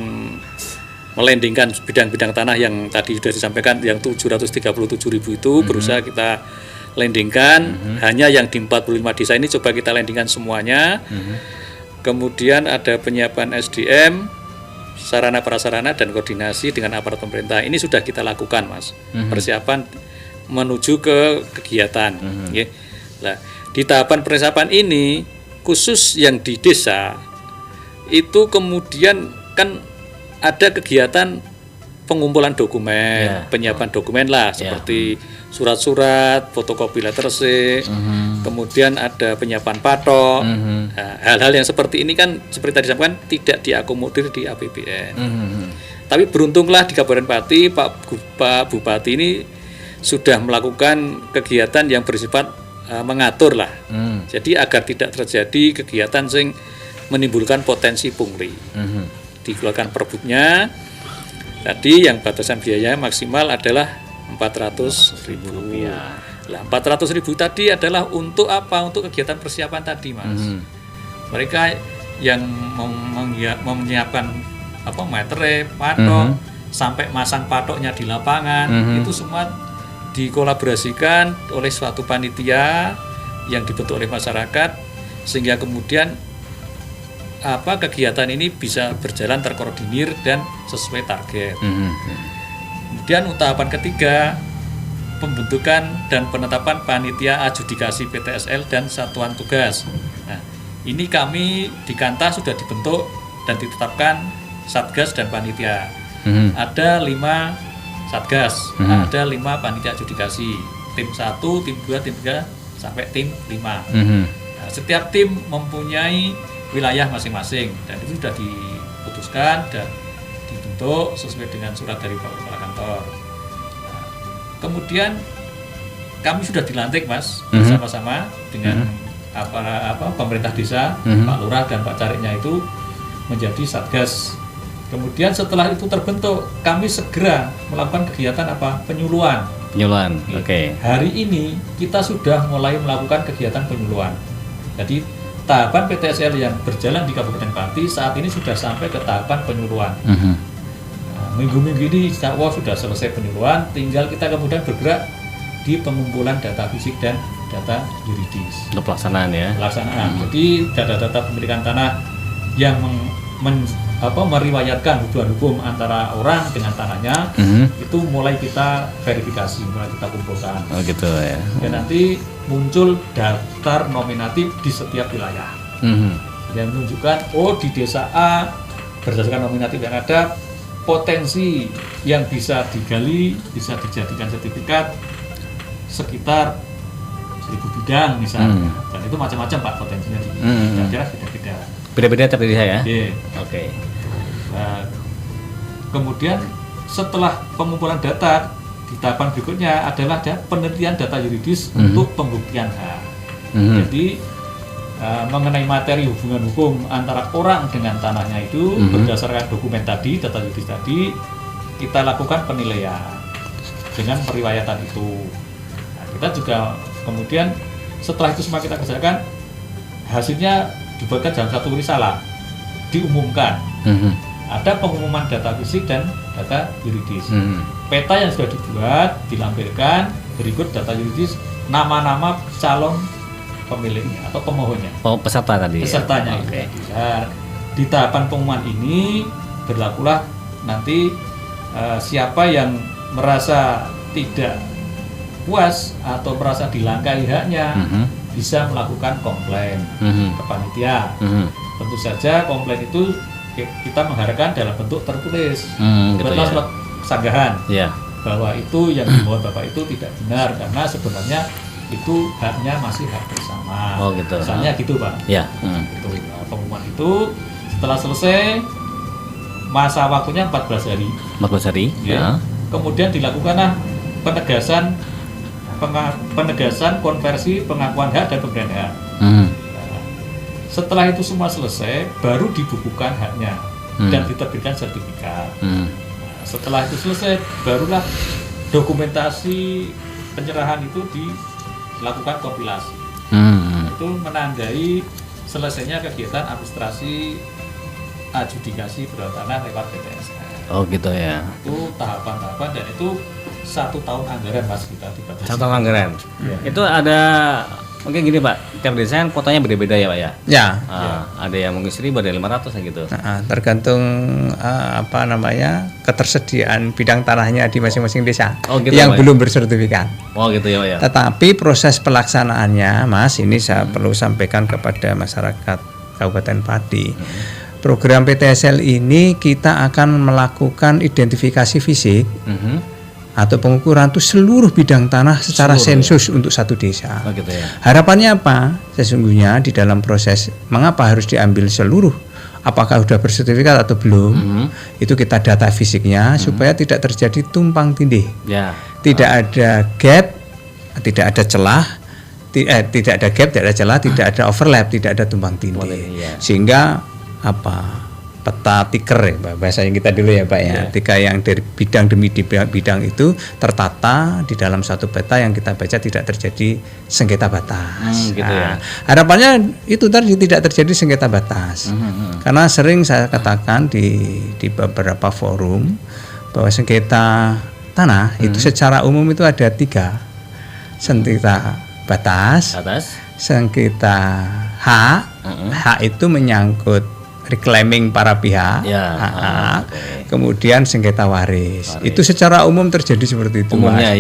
melandingkan bidang-bidang tanah yang tadi sudah disampaikan yang 737.000 itu berusaha kita landingkan. Hanya yang di 45 desa ini coba kita landingkan semuanya. Kemudian ada penyiapan SDM, sarana prasarana dan koordinasi dengan aparat pemerintah. Ini sudah kita lakukan Mas. Persiapan menuju ke kegiatan. Nah, di tahapan persiapan ini khusus yang di desa itu kemudian kan ada kegiatan pengumpulan dokumen, penyiapan dokumen lah seperti surat-surat, fotokopi letter C, kemudian ada penyiapan patok. Nah, hal-hal yang seperti ini kan seperti tadi disampaikan tidak diakomodir di APBN. Tapi beruntunglah di Kabupaten Pati Pak Bupati ini sudah melakukan kegiatan yang bersifat mengatur lah. Jadi agar tidak terjadi kegiatan sing menimbulkan potensi pungli. Dikeluarkan perbuknya, Tadi yang batasan biaya maksimal adalah 400.000 rupiah. Nah, 400.000 tadi adalah untuk apa? Untuk kegiatan persiapan tadi, Mas. Mereka yang menyiapkan materai, patok, sampai masang patoknya di lapangan, itu semua dikolaborasikan oleh suatu panitia yang dibentuk oleh masyarakat, sehingga kemudian kegiatan ini bisa berjalan terkoordinir dan sesuai target. Kemudian untuk tahapan ketiga, pembentukan dan penetapan panitia adjudikasi PTSL dan satuan tugas. Nah, ini kami di Kanta sudah dibentuk dan ditetapkan satgas dan panitia. Ada 5 satgas, ada 5 panitia adjudikasi, tim 1, tim 2, tim 3 sampai tim 5. Nah, setiap tim mempunyai wilayah masing-masing dan itu sudah diputuskan dan dibentuk sesuai dengan surat dari Pak Kepala Kantor. Nah, kemudian kami sudah dilantik, Mas, bersama-sama dengan pemerintah desa, Pak Lurah dan Pak Cariknya itu menjadi satgas. Kemudian setelah itu terbentuk, kami segera melakukan kegiatan penyuluhan. Oke. Hari ini kita sudah mulai melakukan kegiatan penyuluhan. Jadi tahapan PTSL yang berjalan di Kabupaten Pati saat ini sudah sampai ke tahapan penyuluhan. Nah, minggu-minggu ini insya Allah sudah selesai penyuluhan, tinggal kita kemudian bergerak di pengumpulan data fisik dan data yuridis. Untuk pelaksanaan ya. Jadi data-data pemilikan tanah yang meriwayatkan hubungan hukum antara orang dengan tanahnya, itu mulai kita verifikasi, mulai kita kumpulkan. Oh gitu ya. Dan nanti muncul daftar nominatif di setiap wilayah yang menunjukkan di desa A berdasarkan nominatif yang ada potensi yang bisa digali, bisa dijadikan sertifikat sekitar 1000 bidang misalnya. Dan itu macam-macam Pak potensinya di daerah beda-beda. Beda-beda tiap desa ya. Oke. Nah, kemudian setelah pengumpulan data, di tahapan berikutnya adalah penelitian data yuridis untuk pembuktian hak. Jadi mengenai materi hubungan hukum antara orang dengan tanahnya itu berdasarkan dokumen tadi, data yuridis tadi, kita lakukan penilaian dengan periwayatan itu. Nah, kita juga kemudian setelah itu semua kita kerjakan, hasilnya dibuatkan dalam satu risalah, diumumkan. Ada pengumuman data fisik dan data yuridis. Peta yang sudah dibuat dilampirkan, berikut data yuridis, nama-nama calon pemiliknya atau pemohonnya. Peserta tadi. Pesertanya. Oke. Di tahapan pengumuman ini berlakulah nanti siapa yang merasa tidak puas atau merasa dilangkahi haknya bisa melakukan komplain ke panitia. Tentu saja komplain itu kita mengharapkan dalam bentuk tertulis, betul surat sanggahan bahwa itu yang dimohon Bapak itu tidak benar karena sebenarnya itu haknya masih hak bersama. Misalnya gitu Pak. Itu pengumuman itu setelah selesai masa waktunya 14 hari. 14 hari. Kemudian dilakukanlah penegasan konversi pengakuan hak dan pemberian hak. Setelah itu semua selesai, baru dibukukan haknya dan diterbitkan sertifikat. Nah, setelah itu selesai, barulah dokumentasi penyerahan itu dilakukan kompilasi. Itu menandai selesainya kegiatan administrasi adjudikasi berhak tanah lewat PTSL. Oh gitu ya. Itu tahapan-tahapan dan itu 1 tahun anggaran Mas kita dibatasi. 1 tahun anggaran. Itu ada mungkin gini Pak, tiap desa kan kotanya beda-beda ya Pak ya? Ada yang mungkin 1.000, ada 500 gitu. Tergantung ketersediaan bidang tanahnya di masing-masing desa gitu, yang Pak, belum bersertifikat. Gitu ya Pak ya. Tetapi proses pelaksanaannya Mas, ini saya perlu sampaikan kepada masyarakat Kabupaten Pati. Program PTSL ini kita akan melakukan identifikasi fisik atau pengukuran itu seluruh bidang tanah secara sensus untuk satu desa. Gitu ya. Harapannya apa? Sesungguhnya di dalam proses mengapa harus diambil seluruh, apakah sudah bersertifikat atau belum, itu kita data fisiknya supaya tidak terjadi tumpang tindih. Tidak ada gap, tidak ada celah, tidak ada gap, tidak ada celah, tidak ada overlap, tidak ada tumpang tindih. Sehingga peta tiker ya Pak, bahasa yang kita dulu ya Pak ya. Tiga yang dari bidang demi bidang itu tertata di dalam satu peta yang kita baca tidak terjadi sengketa batas. Gitu ya. Harapannya itu tadi tidak terjadi sengketa batas. Karena sering saya katakan di beberapa forum bahwa sengketa tanah itu secara umum itu ada 3. Sengketa batas, sengketa hak. Hak itu menyangkut reclaiming para pihak, kemudian sengketa waris. Itu secara umum terjadi seperti itu, umumnya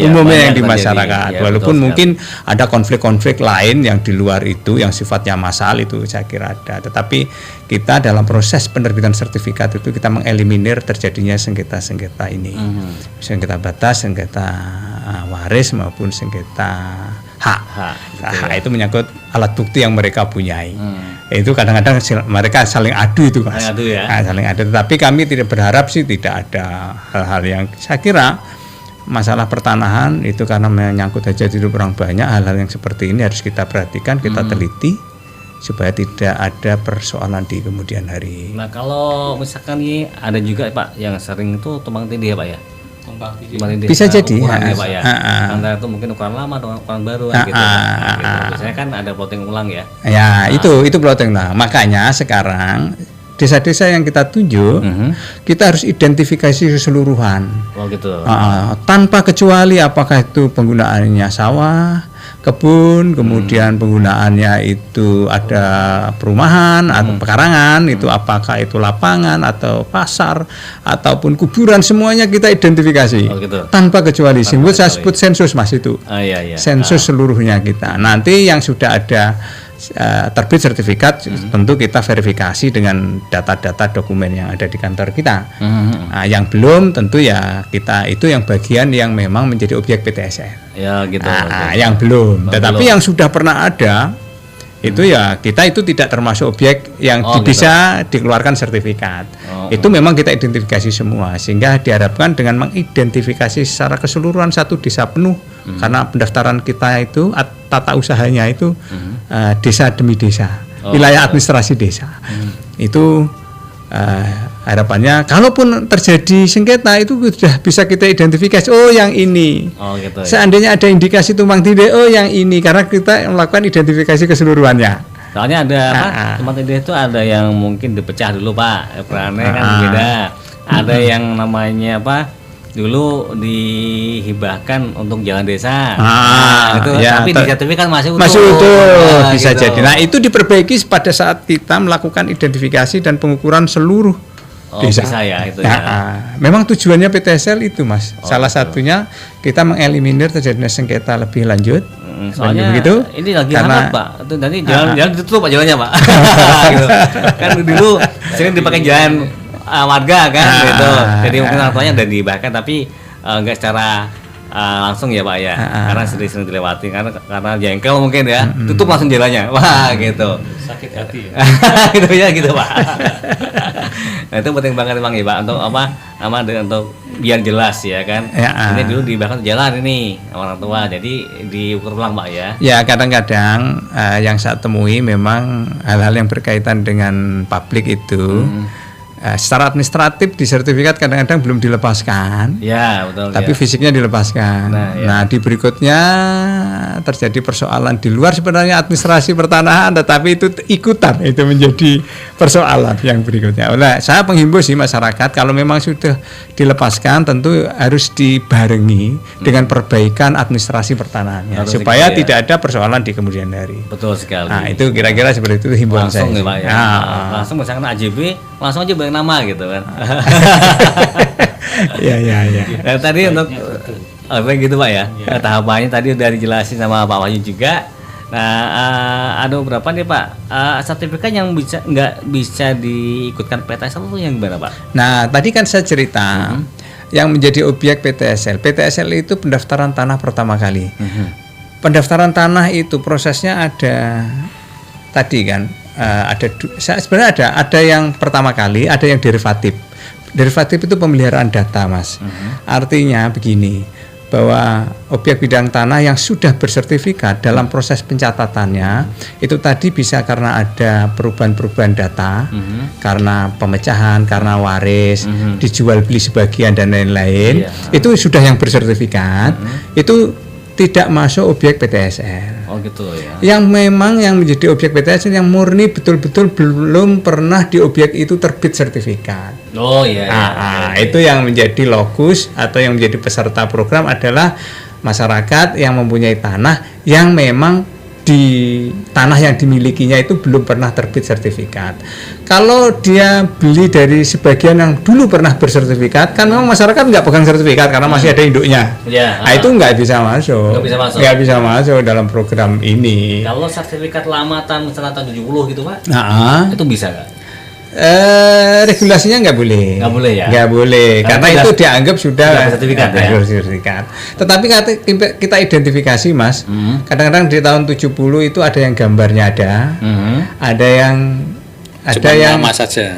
yang di masyarakat. Walaupun mungkin ada konflik-konflik lain yang di luar itu, yang sifatnya massal itu saya kira ada. Tetapi kita dalam proses penerbitan sertifikat itu kita mengeliminir terjadinya sengketa-sengketa ini, sengketa batas, sengketa waris maupun sengketa hak. Hak itu menyangkut alat bukti yang mereka punyai. Itu kadang-kadang mereka saling adu itu Mas. Saling adu. Tetapi kami tidak berharap sih tidak ada hal-hal yang saya kira masalah pertanahan itu karena menyangkut hajat hidup orang banyak. Hal-hal yang seperti ini harus kita perhatikan, kita teliti supaya tidak ada persoalan di kemudian hari. Nah kalau misalkan ini ada juga Pak yang sering itu tumpang tindih ya Pak ya. Bisa jadi ya, Pak ya. Antara itu mungkin ukuran lama atau ukuran baru gitu. Biasanya kan ada plotting ulang ya. Ya, itu plotting lah. Makanya sekarang desa-desa yang kita tunjuk, kita harus identifikasi keseluruhan. Oh gitu. Tanpa kecuali apakah itu penggunaannya sawah, kebun, kemudian penggunaannya itu ada perumahan atau pekarangan, itu apakah itu lapangan atau pasar ataupun kuburan, semuanya kita identifikasi tanpa kecuali. Saya sebut sensus Mas itu, sensus seluruhnya kita. Nanti yang sudah ada terbit sertifikat tentu kita verifikasi dengan data-data dokumen yang ada di kantor kita. Yang belum tentu ya kita itu yang bagian yang memang menjadi objek PTSL. Ya gitu. Yang belum. Tetapi yang sudah pernah ada itu ya kita itu tidak termasuk objek yang bisa dikeluarkan sertifikat. Itu memang kita identifikasi semua sehingga diharapkan dengan mengidentifikasi secara keseluruhan satu desa penuh karena pendaftaran kita itu tata usahanya itu desa demi desa, wilayah administrasi desa. Itu harapannya kalaupun terjadi sengketa itu sudah bisa kita identifikasi, oh yang ini. Seandainya ada indikasi tumpang tindih, oh yang ini, karena kita melakukan identifikasi keseluruhannya. Soalnya ada tumpang tindih itu ada yang mungkin dipecah dulu Pak, perannya kan beda. Ada yang namanya dulu dihibahkan untuk jalan desa. Tapi di sertifikat masih utuh. Bisa gitu. Jadi. Nah, itu diperbaiki pada saat kita melakukan identifikasi dan pengukuran seluruh desa. Bisa ya itu memang tujuannya PTSL itu Mas. Salah satunya kita mengeliminir terjadinya sengketa lebih lanjut. Soalnya begitu, ini lagi hangat Pak. Itu nanti jalan ditutup Pak jalannya Pak. Gitu. Kan dulu sering dipakai jalan warga kan gitu. Jadi mungkin orang tuanya udah dibahkan tapi enggak secara langsung ya Pak ya. Karena sering dilewati karena jengkel mungkin ya. Tutup langsung jalannya. Wah gitu. Sakit hati ya. Gitu ya gitu Pak. Nah, itu penting banget Bang ya Pak untuk untuk biar jelas ya kan. Ini dulu dibahkan jalan ini orang tua. Jadi diukur ulang Pak ya. Ya kadang-kadang yang saya temui memang hal-hal yang berkaitan dengan publik itu secara administratif di sertifikat kadang-kadang belum dilepaskan. Ya, betul. Tapi fisiknya dilepaskan. Nah, di berikutnya terjadi persoalan di luar sebenarnya administrasi pertanahan, tetapi itu ikutan itu menjadi persoalan yang berikutnya. Nah, saya menghimbau sih masyarakat kalau memang sudah dilepaskan tentu harus dibarengi dengan perbaikan administrasi pertanahannya supaya tidak ada persoalan di kemudian hari. Betul sekali. Nah, itu kira-kira seperti itu himbauan saya. Langsung ya, Pak ya. Langsung misalkan AJB langsung aja nama gitu kan. Ya. Nah, tadi untuk gitu Pak ya. Tahapannya tadi udah dijelasin sama Pak Wahyu juga. Nah, ada beberapa nih Pak sertifikat yang nggak bisa diikutkan PTSL itu yang gimana Pak? Nah, tadi kan saya cerita yang menjadi objek PTSL. PTSL itu pendaftaran tanah pertama kali. Pendaftaran tanah itu prosesnya ada tadi kan. Sebenarnya ada yang pertama kali, ada yang derivatif. Derivatif itu pemeliharaan data Mas. Artinya begini, bahwa objek bidang tanah yang sudah bersertifikat dalam proses pencatatannya itu tadi bisa karena ada perubahan-perubahan data, karena pemecahan, karena waris, dijual beli sebagian dan lain-lain, itu sudah yang bersertifikat, itu tidak masuk objek PTSL. Oh gitu ya. Yang memang yang menjadi objek PTSL yang murni betul-betul belum pernah di objek itu terbit sertifikat. Oh iya. Itu yang menjadi lokus atau yang menjadi peserta program adalah masyarakat yang mempunyai tanah yang memang di tanah yang dimilikinya itu belum pernah terbit sertifikat. Kalau dia beli dari sebagian yang dulu pernah bersertifikat, kan memang masyarakat nggak pegang sertifikat karena masih ada induknya. Nah, itu nggak bisa masuk. Nggak bisa masuk dalam program ini. Kalau sertifikat lama misalnya tahun 70 gitu Pak, itu bisa nggak? Regulasinya nggak boleh. Nggak boleh ya? Nggak boleh, karena itu dianggap sudah sertifikat sertifikat. Tetapi kita identifikasi Mas, kadang-kadang di tahun 70 itu ada yang gambarnya ada yang nama saja.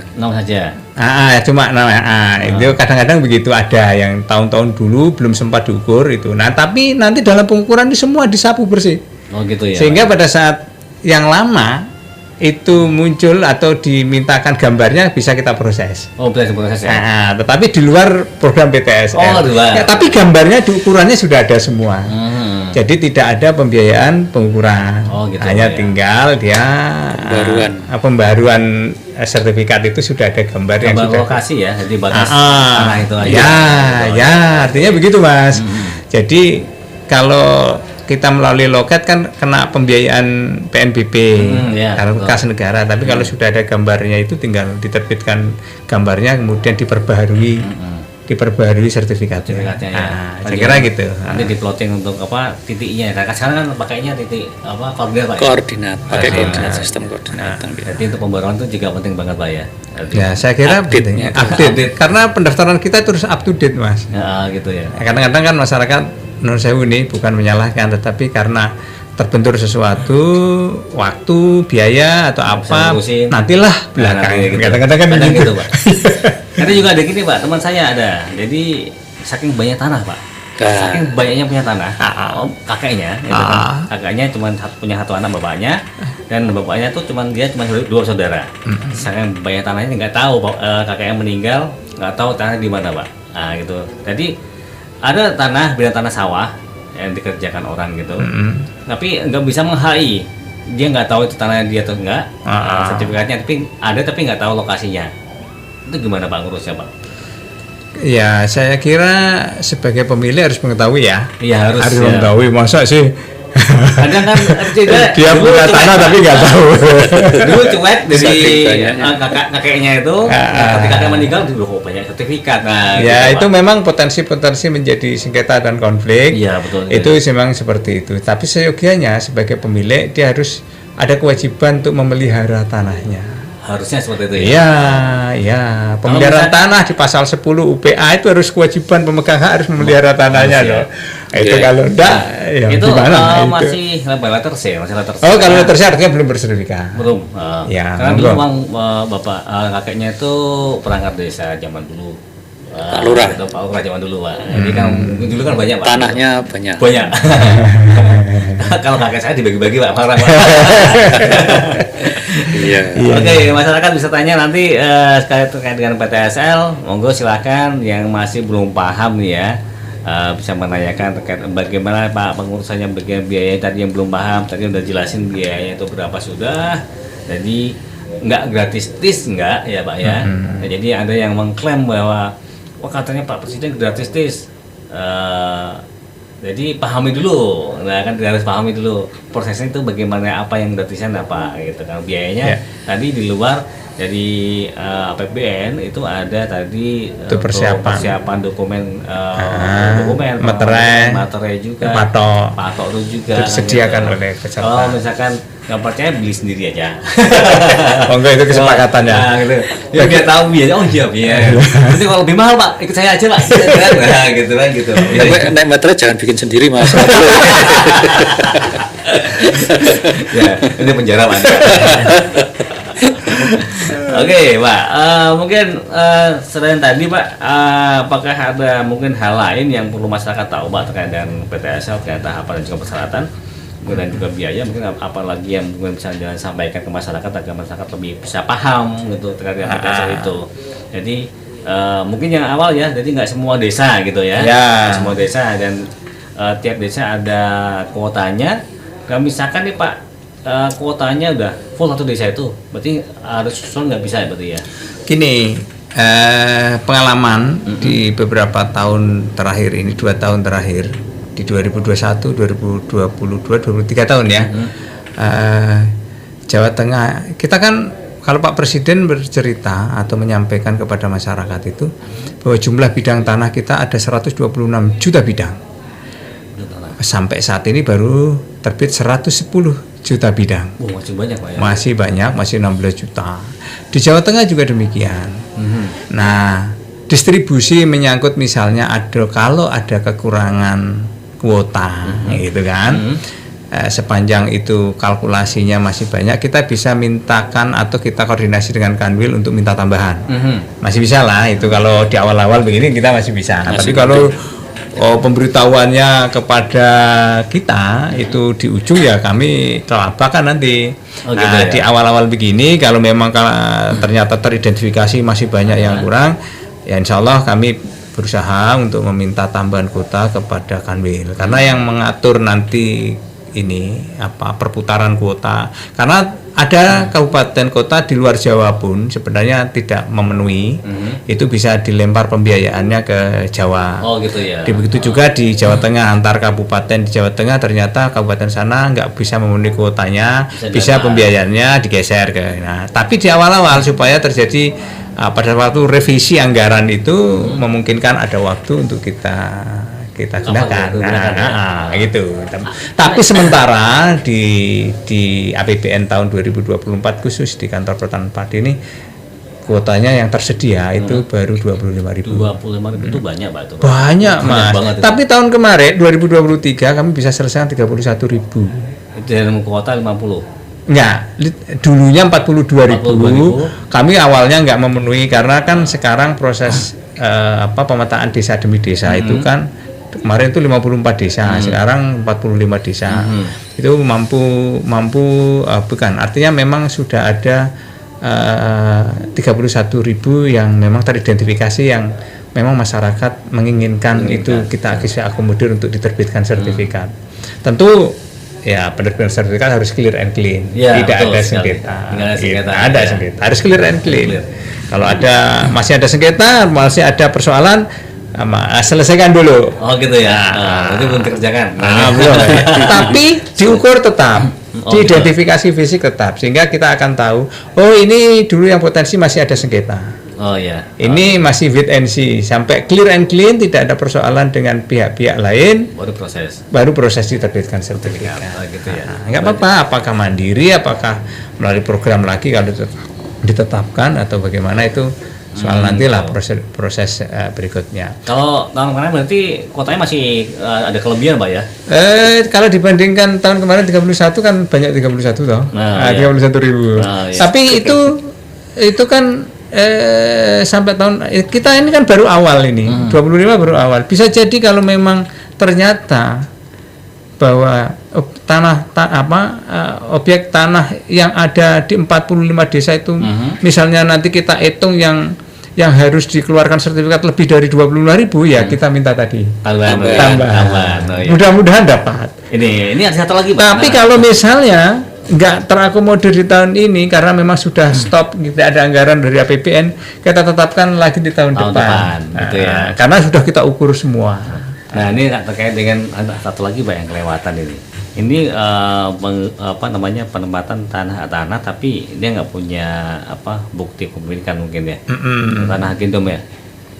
Cuma nama. Itu kadang-kadang begitu, ada yang tahun-tahun dulu belum sempat diukur itu. Nah, tapi nanti dalam pengukuran ini semua disapu bersih. Oh gitu ya. Sehingga pada saat yang lama itu muncul atau dimintakan gambarnya bisa kita proses. Oh, bisa diproses ya. Tetapi di luar program PTSL. Oh, di luar. Ya, tapi gambarnya ukurannya sudah ada semua. Jadi tidak ada pembiayaan pengukuran. Oh, gitu. Hanya tinggal dia pembaruan sertifikat itu sudah ada gambar yang sudah lokasi ya, jadi batas tanah itu aja. Artinya begitu Mas. Jadi kalau kita melalui loket kan kena pembiayaan PNBP karena kas negara, tapi kalau sudah ada gambarnya itu tinggal diterbitkan gambarnya kemudian diperbaharui sertifikatnya. Saya kira gitu. Nanti diploting untuk titiknya. Karena sekarang kan pakainya titik koordinat, pakai koordinat, sistem koordinat. Jadi untuk pembaruan itu juga penting banget Pak ya. Ya, saya kira update. Karena pendaftaran kita terus up to date Mas. Gitu ya. Kadang-kadang kan masyarakat menurut saya ini bukan menyalahkan, tetapi karena terbentur sesuatu, waktu, biaya atau apa, nantilah belakang. Kadang-kadang kan gitu Pak. Karena juga ada gini Pak, teman saya ada. Jadi saking banyak tanah Pak, saking banyaknya punya tanah, kakeknya, kakaknya cuma punya satu anak bapaknya, dan bapaknya tuh dia cuma 2 saudara. Saking banyak tanahnya nggak tahu kakeknya meninggal, nggak tahu tanah di mana Pak. Gitu. Jadi ada tanah sawah yang dikerjakan orang gitu, tapi nggak bisa meng-HI. Dia nggak tahu itu tanah dia atau enggak, sertifikatnya tapi nggak tahu lokasinya. Itu gimana Pak ngurusnya Pak? Ya, saya kira sebagai pemilih harus mengetahui ya. Iya harus mengetahui. Masa sih kadang kan dia punya tanah tapi nggak tahu. Dulu cuek dari kakeknya itu, ketika dia meninggal dulu banyak sertifikat. Itu memang potensi menjadi sengketa dan konflik. Iya betul. Itu memang seperti itu. Tapi seyogianya sebagai pemilik dia harus ada kewajiban untuk memelihara tanahnya. Harusnya seperti itu ya. Iya. Pemeliharaan tanah di pasal 10 UPA itu harus kewajiban pemegang hak harus memelihara tanahnya loh. Itu kalau enggak ya itu gimana? Masih letter C. Kalau letter C artinya belum bersertifikat. Belum. Karena dulu memang bapak kakeknya itu perangkat desa zaman dulu. Pak Lurah zaman dulu Pak. Jadi kan dulu kan banyak Pak. Tanahnya banyak. Kalau kakek saya dibagi-bagi Pak. Iya. Oke, masyarakat bisa tanya nanti sekali terkait dengan PTSL, monggo silakan yang masih belum paham nih ya. Bisa menanyakan terkait bagaimana Pak pengurusannya, bagian biaya tadi yang belum paham, tadi udah jelasin biayanya itu berapa sudah. Jadi nggak gratis tis nggak ya Pak ya. Nah, jadi ada yang mengklaim bahwa katanya Pak Presiden gratis tis. Jadi pahami dulu, kan harus pahami dulu prosesnya itu bagaimana, apa yang gratisan apa gitu kan, biayanya tadi di luar dari APBN itu ada tadi persiapan dokumen materai juga, patok itu juga disediakan oleh peserta. Misalkan nggak percaya beli sendiri aja. Enggak, itu kesepakatannya. Gitu. Ya dia tahu biaya. Oh iya biaya. Nanti kalau lebih mahal Pak, ikut saya aja Pak. Nah, gitu kan gitu. Naik materai jangan bikin sendiri Mas. Ya, ini penjara Pak. Oke, Pak. Mungkin selain tadi, Pak, apakah ada mungkin hal lain yang perlu masyarakat tahu, Pak, terkait dengan PTSL, terkait tahapan dan juga persyaratan, kemudian juga biaya, mungkin apa lagi yang mungkin bisa disampaikan ke masyarakat agar masyarakat lebih bisa paham gitu terkait dengan PTSL itu. Jadi mungkin yang awal ya, jadi nggak semua desa gitu ya, nggak semua desa dan tiap desa ada kuotanya. Kalau misalkan nih Pak, kuotanya udah full satu desa itu, berarti harus susun nggak bisa ya berarti ya? Gini, pengalaman di beberapa tahun terakhir ini, 2 tahun terakhir, di 2021, 2022, 23 tahun ya, Jawa Tengah, kita kan kalau Pak Presiden bercerita atau menyampaikan kepada masyarakat itu bahwa jumlah bidang tanah kita ada 126 juta bidang. Sampai saat ini baru terbit 110 juta bidang. Masih banyak Pak ya? Masih banyak, masih 16 juta. Di Jawa Tengah juga demikian. Nah, distribusi menyangkut misalnya kalau ada kekurangan kuota, gitu kan. Sepanjang itu kalkulasinya masih banyak, kita bisa mintakan atau kita koordinasi dengan Kanwil untuk minta tambahan. Masih bisa lah, itu kalau di awal-awal begini kita masih bisa. Tapi kalau pemberitahuannya kepada kita itu di ujung ya kami telabakan nanti. Di awal-awal begini kalau memang ternyata teridentifikasi masih banyak yang kurang, ya insya Allah kami berusaha untuk meminta tambahan kuota kepada Kanwil, karena yang mengatur nanti ini perputaran kuota, karena ada kabupaten kota di luar Jawa pun sebenarnya tidak memenuhi, itu bisa dilempar pembiayaannya ke Jawa. Gitu ya. Begitu juga di Jawa Tengah, antar kabupaten di Jawa Tengah ternyata kabupaten sana nggak bisa memenuhi kuotanya, bisa pembiayaannya digeser ke. Nah, tapi di awal-awal supaya terjadi pada waktu revisi anggaran itu memungkinkan ada waktu untuk kita gunakan. Gitu. Tapi sementara di APBN tahun 2024 khusus di kantor pertanian padi ini kuotanya yang tersedia itu baru 25.000. 25.000 itu banyak Pak itu. Banyak Mas. Tapi tahun kemarin 2023 kami bisa selesai 31.000. Itu dalam kuota 50. Enggak, dulunya 42.000. Kami awalnya enggak memenuhi karena kan sekarang proses pemetaan desa demi desa itu kan kemarin itu 54 desa, sekarang 45 desa. Itu mampu bukan, artinya memang sudah ada 31.000 yang memang teridentifikasi yang memang masyarakat menginginkan itu kita bisa akomodir untuk diterbitkan sertifikat. Tentu ya penerbitan sertifikat harus clear and clean, tidak ada sengketa. Ada sengketa, harus clear and clean. Kalau masih ada sengketa, masih ada persoalan, selesaikan dulu. Gitu ya. Itu belum dikerjakan. Belum. Tapi diukur tetap, diidentifikasi fisik tetap, sehingga kita akan tahu, ini dulu yang potensi masih ada sengketa. Ini masih wait and see, sampai clear and clean, tidak ada persoalan dengan pihak-pihak lain. Baru proses diterbitkan sertifikat. Gitu ya. Nggak apa-apa, apakah mandiri, apakah melalui program lagi kalau ditetapkan atau bagaimana itu soal nantilah proses berikutnya. Kalau tahun kemarin berarti kuotanya masih ada kelebihan Pak ya? Kalau dibandingkan tahun kemarin 31 kan banyak 31 toh. 31.000. Tapi itu kan sampai tahun kita ini kan baru awal ini. 25 baru awal. Bisa jadi kalau memang ternyata bahwa objek tanah yang ada di 45 desa itu misalnya nanti kita hitung yang harus dikeluarkan sertifikat lebih dari 25.000 ya kita minta tadi tambahan. Mudah-mudahan dapat. Ini ada satu lagi Pak. Tapi kalau misalnya nggak terakomodir di tahun ini karena memang sudah stop, tidak ada anggaran dari APBN, kita tetapkan lagi di tahun depan. Gitu ya. Karena sudah kita ukur semua. Nah ini terkait dengan satu lagi Pak yang kelewatan ini. Ini penempatan tanah tapi dia nggak punya bukti kepemilikan mungkin ya. Tanah Gendom ya,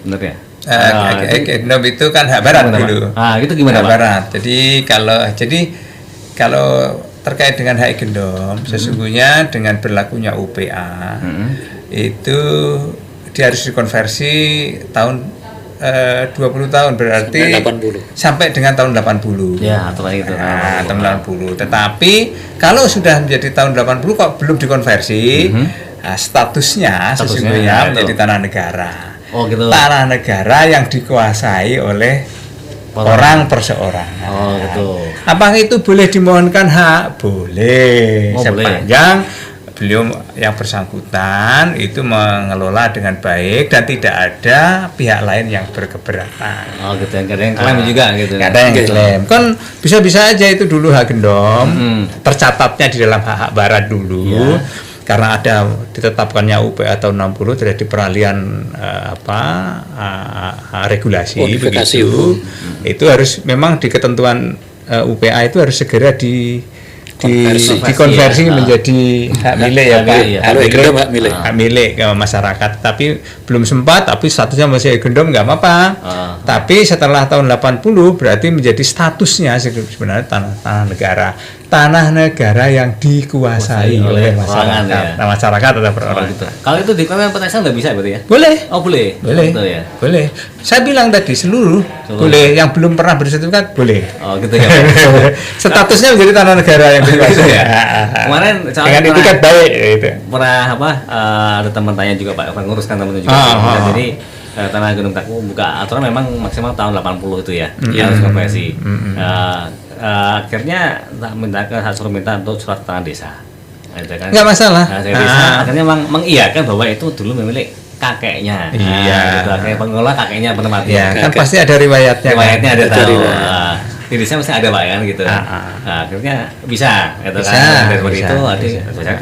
benar ya? Gendom itu kan hak barat dulu. Itu gimana Pak? Barat. Jadi kalau terkait dengan hak Gendom, sesungguhnya dengan berlakunya UPA itu dia harus dikonversi tahun 20 tahun berarti sampai dengan tahun 80. Ya, aturan itu. Tahun 80. Tetapi kalau sudah menjadi tahun 80 kok belum dikonversi, statusnya sesungguhnya menjadi tanah negara. Oh gitu. Tanah negara yang dikuasai oleh orang perseorangan. Oh gitu. Apakah itu boleh dimohonkan hak? Boleh. Oh, sepanjang beliau yang bersangkutan itu mengelola dengan baik dan tidak ada pihak lain yang berkeberatan. Oh gitu, nggak ada yang klaim juga gitu. Nggak ada yang klaim. Kan bisa-bisa aja itu dulu hak gendom, tercatatnya di dalam hak barat dulu. Karena ada ditetapkannya UPA tahun 60 terjadi peralihan regulasi begitu. Itu harus memang di ketentuan UPA itu harus segera dikonversi menjadi hak milik ya Pak. Hak milik ke masyarakat. Tapi belum sempat, tapi statusnya masih gendom nggak apa-apa. Tapi setelah tahun 80 berarti menjadi statusnya sebenarnya tanah negara. Tanah negara yang dikuasai oleh masyarakat. Nah, masyarakat atau perorangan. Gitu. Kalau itu diklaim petasan nggak bisa berarti ya? Boleh. Oh boleh. Boleh. Betul, ya? Boleh. Saya bilang tadi seluruh boleh. Yang belum pernah bersertifikat boleh. Oh gitu ya. Statusnya menjadi tanah negara yang dikuasai. Ya. Kemarin dengan itikat baik gitu. Pernah ada teman tanya juga Pak, nguruskan teman juga. Jadi tanah Gunung Taku buka aturan memang maksimal tahun 80 itu ya. Harus konversi. Akhirnya suruh minta untuk surat tanah desa. Kan? Nggak masalah. Desa akhirnya mengiyakan bahwa itu dulu milik kakeknya. Iya. Kayak pengelola kakeknya penempatnya. Iya, kan pasti ada riwayatnya. Riwayatnya ada tahu. Di desa masih ada Pak kan gitu. Nah, akhirnya bisa gitu kan.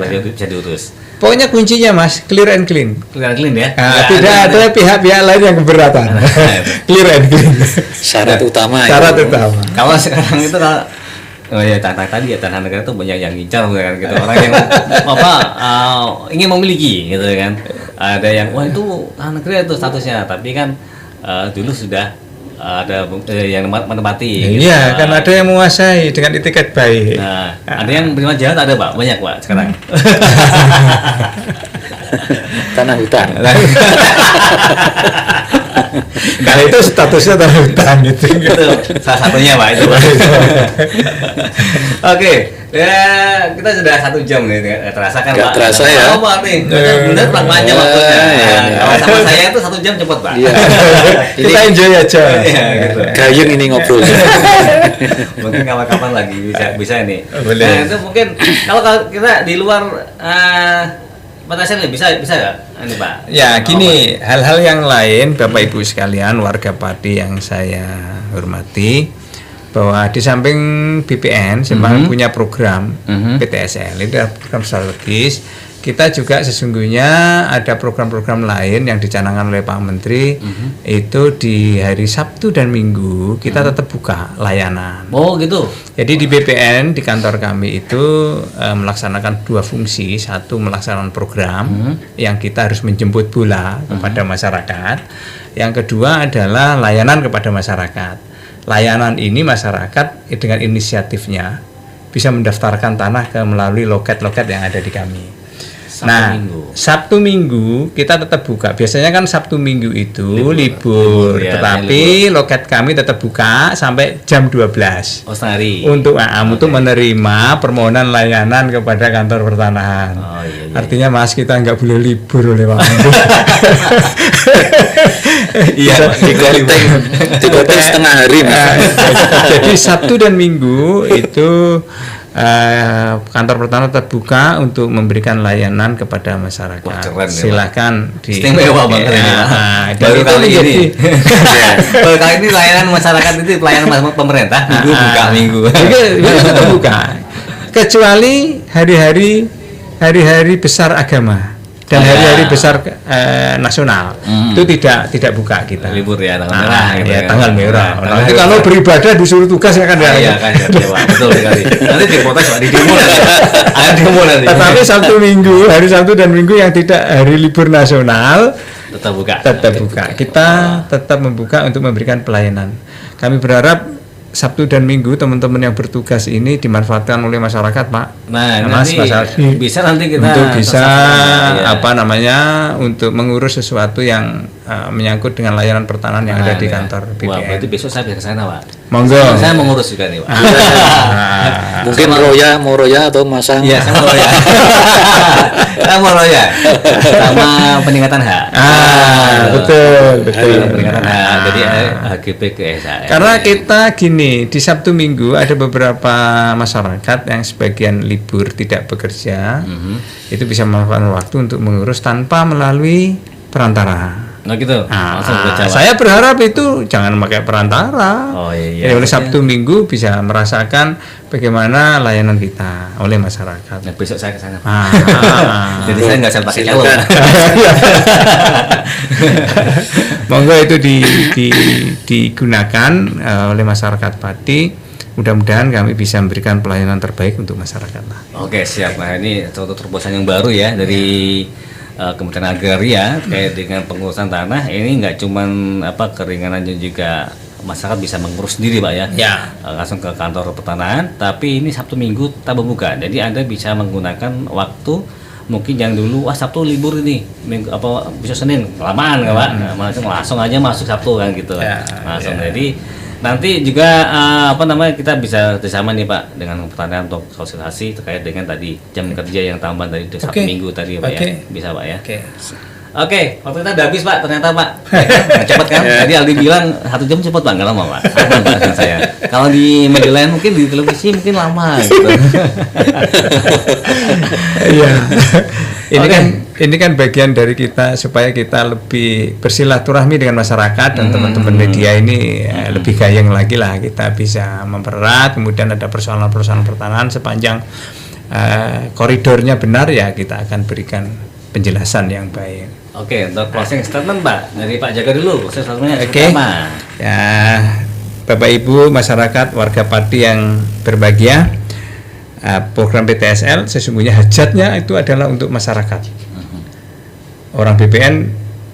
Dari itu bisa diurus. Pokoknya kuncinya Mas, clear and clean. Clear and clean ya. Tidak ada pihak-pihak lain yang keberatan. Clear and clean. Syarat utama. Kalau sekarang itu tadi ya tanah negara itu banyak yang ngincar kan gitu. Orang yang ingin memiliki gitu kan. Ada yang wah itu tanah negara itu statusnya, tapi kan dulu sudah ada yang menempati. Iya, kan ada yang menguasai dengan itikat baik. Nah, ada yang beriman jahat ada Pak, banyak Pak sekarang. Tanah hutan. Kalau itu statusnya tanah hutan gitu. Itu salah satunya Pak itu. Oke, ya kita sudah 1 jam nih, terasa kan Pak? Terasa ya? Oh Pak nih, benar panjang waktunya. Kalau sama saya itu 1 jam cepat Pak. Iya. Kita enjoy aja. Gitu. Gayung ini ngobrol. Mungkin kapan-kapan lagi bisa ini. Boleh. Nah itu mungkin kalau kita di luar petasan bisa nggak ini Pak? Ya gini, hal-hal yang lain Bapak Ibu sekalian warga Pati yang saya hormati, bahwa di samping BPN Semarang punya program PTSL, itu adalah program strategis. Kita juga sesungguhnya ada program-program lain yang dicanangkan oleh Pak Menteri. Itu di hari Sabtu dan Minggu kita tetap buka layanan. Oh gitu. Jadi di BPN di kantor kami itu melaksanakan 2 fungsi. Satu melaksanakan program yang kita harus menjemput bola kepada masyarakat. Yang kedua adalah layanan kepada masyarakat. Layanan ini masyarakat dengan inisiatifnya bisa mendaftarkan tanah melalui loket-loket yang ada di kami. Sabtu Minggu kita tetap buka. Biasanya kan Sabtu Minggu itu libur ya, tetapi loket kami tetap buka sampai jam 12. Oh, sehari. Untuk menerima permohonan layanan kepada kantor pertanahan. Oh, iya. Artinya Mas, kita nggak boleh libur oleh Pak. Iya, digoteng setengah hari Mas. Jadi Sabtu dan Minggu itu kantor pertanahan tetap buka untuk memberikan layanan kepada masyarakat. Wah, keren, silakan di istimewa banget ini. Baru kali ini. Baru kali ini layanan masyarakat itu pelayanan pemerintah minggu buka minggu. Itu tetap buka. Kecuali hari-hari besar agama dan hari-hari besar nasional itu tidak buka kita. Libur ya, tanggal merah. Tanggal merah. Nanti kalau beribadah disuruh tugas ya kan ya. Iya kan, betul sekali. Nanti diprotes Pak, di demo nanti. Ada demo nanti. Tetapi hari Sabtu dan Minggu yang tidak hari libur nasional tetap buka. Kita tetap membuka untuk memberikan pelayanan. Kami berharap Sabtu dan Minggu teman-teman yang bertugas ini dimanfaatkan oleh masyarakat, Pak. Nah, Mas bisa nanti kita untuk bisa untuk mengurus sesuatu yang menyangkut dengan layanan pertanahan yang ada di kantor BPN. Wah, berarti besok saya bisa ke sana, Pak. Monggo. Saya mau ngurus juga nih, Pak. Mungkin mau roya atau masang. Iya, saya mau roya. Saya mau roya. Sama peningkatan hak. Betul. Peningkatan hak. Jadi HGP ke SHM. Karena kita gini, di Sabtu Minggu ada beberapa masyarakat yang sebagian libur tidak bekerja, itu bisa memanfaatkan waktu untuk mengurus tanpa melalui perantara. Nah gitu. Saya berharap itu jangan pakai perantara. Oh iya. Oleh Sabtu Minggu bisa merasakan bagaimana layanan kita oleh masyarakat. Nah, besok saya ke sana. Jadi saya nggak usah pakai calon. Monggo itu digunakan oleh masyarakat Pati. Mudah-mudahan kami bisa memberikan pelayanan terbaik untuk masyarakat. Oke, siap. Nah, ini suatu terobosan yang baru ya dari Kementerian Agraria terkait dengan pengurusan tanah. Ini nggak cuman keringanan juga masyarakat bisa mengurus sendiri, Pak ya. Langsung ke kantor pertanahan, tapi ini Sabtu Minggu tak membuka. Jadi Anda bisa menggunakan waktu mungkin yang dulu Sabtu libur ini, Minggu bisa Senin, kelamaan nggak, Pak? Langsung aja masuk Sabtu kan gitu. Langsung. Jadi nanti juga kita bisa bersama nih Pak dengan pertanyaan untuk sosialisasi terkait dengan tadi jam kerja yang tambahan tadi Sabtu Minggu tadi Pak ya. Bisa Pak ya. Oke, waktu kita udah habis Pak, ternyata Pak. Cepat kan? Tadi Aldi bilang 1 jam cepat Pak, nggak lama Pak. Aman Pak dengan saya. Kalau di media lain mungkin di televisi mungkin lama gitu. Iya. Ini kan bagian dari kita supaya kita lebih bersilaturahmi dengan masyarakat dan teman-teman media ini lebih gayeng lagi lah, kita bisa mempererat. Kemudian ada persoalan-persoalan pertanahan sepanjang koridornya benar ya kita akan berikan penjelasan yang baik. Oke, untuk closing statement Pak dari Pak Jaga dulu. Closing statementnya Ya, Bapak Ibu masyarakat warga Pati yang berbahagia, program PTSL sesungguhnya hajatnya itu adalah untuk masyarakat. Orang BPN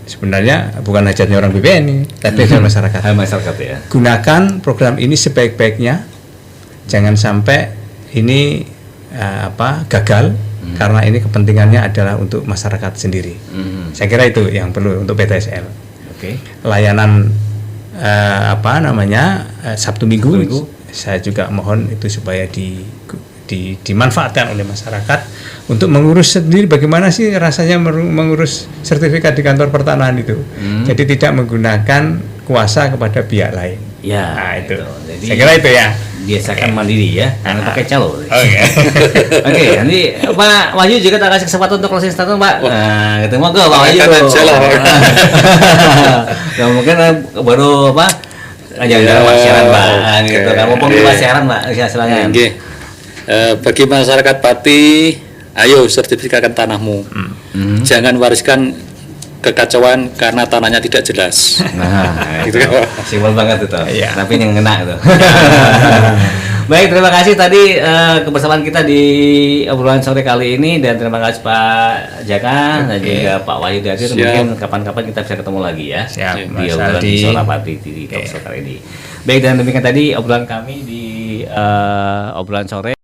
sebenarnya bukan hajatnya orang BPN ini, tapi adalah masyarakat. Masyarakat ya. Gunakan program ini sebaik-baiknya, jangan sampai ini gagal. Karena ini kepentingannya adalah untuk masyarakat sendiri. Saya kira itu yang perlu untuk PTSL. Layanan Sabtu Minggu, saya juga mohon itu supaya dimanfaatkan oleh masyarakat untuk mengurus sendiri. Bagaimana sih rasanya mengurus sertifikat di kantor pertanahan itu? Jadi tidak menggunakan kuasa kepada pihak lain. Ya, nah, itu. Jadi, saya kira itu ya. Biasakan mandiri ya, jangan pakai calo. Oke, nanti Pak Wahyu juga tak kasih kesempatan untuk closing statement Pak. Nah, ketemu ke Pak Wahyu. Nah, mungkin baru ajar siaran Pak, gitu. Kamu pengen siaran Pak, silakan. Bagi masyarakat Pati, ayo sertifikatkan tanahmu. Jangan wariskan kekacauan karena tanahnya tidak jelas. Nah, gitu kan. Simpel banget itu. Iya. Tapi yang kena itu. Baik, terima kasih tadi kebersamaan kita di obrolan sore kali ini, dan terima kasih Pak Jaka dan juga Pak Wahyu Dadir. Mungkin kapan-kapan kita bisa ketemu lagi ya. Di obrolan di Solapati di Talk Show kali ini. Baik, dan demikian tadi obrolan kami di obrolan sore.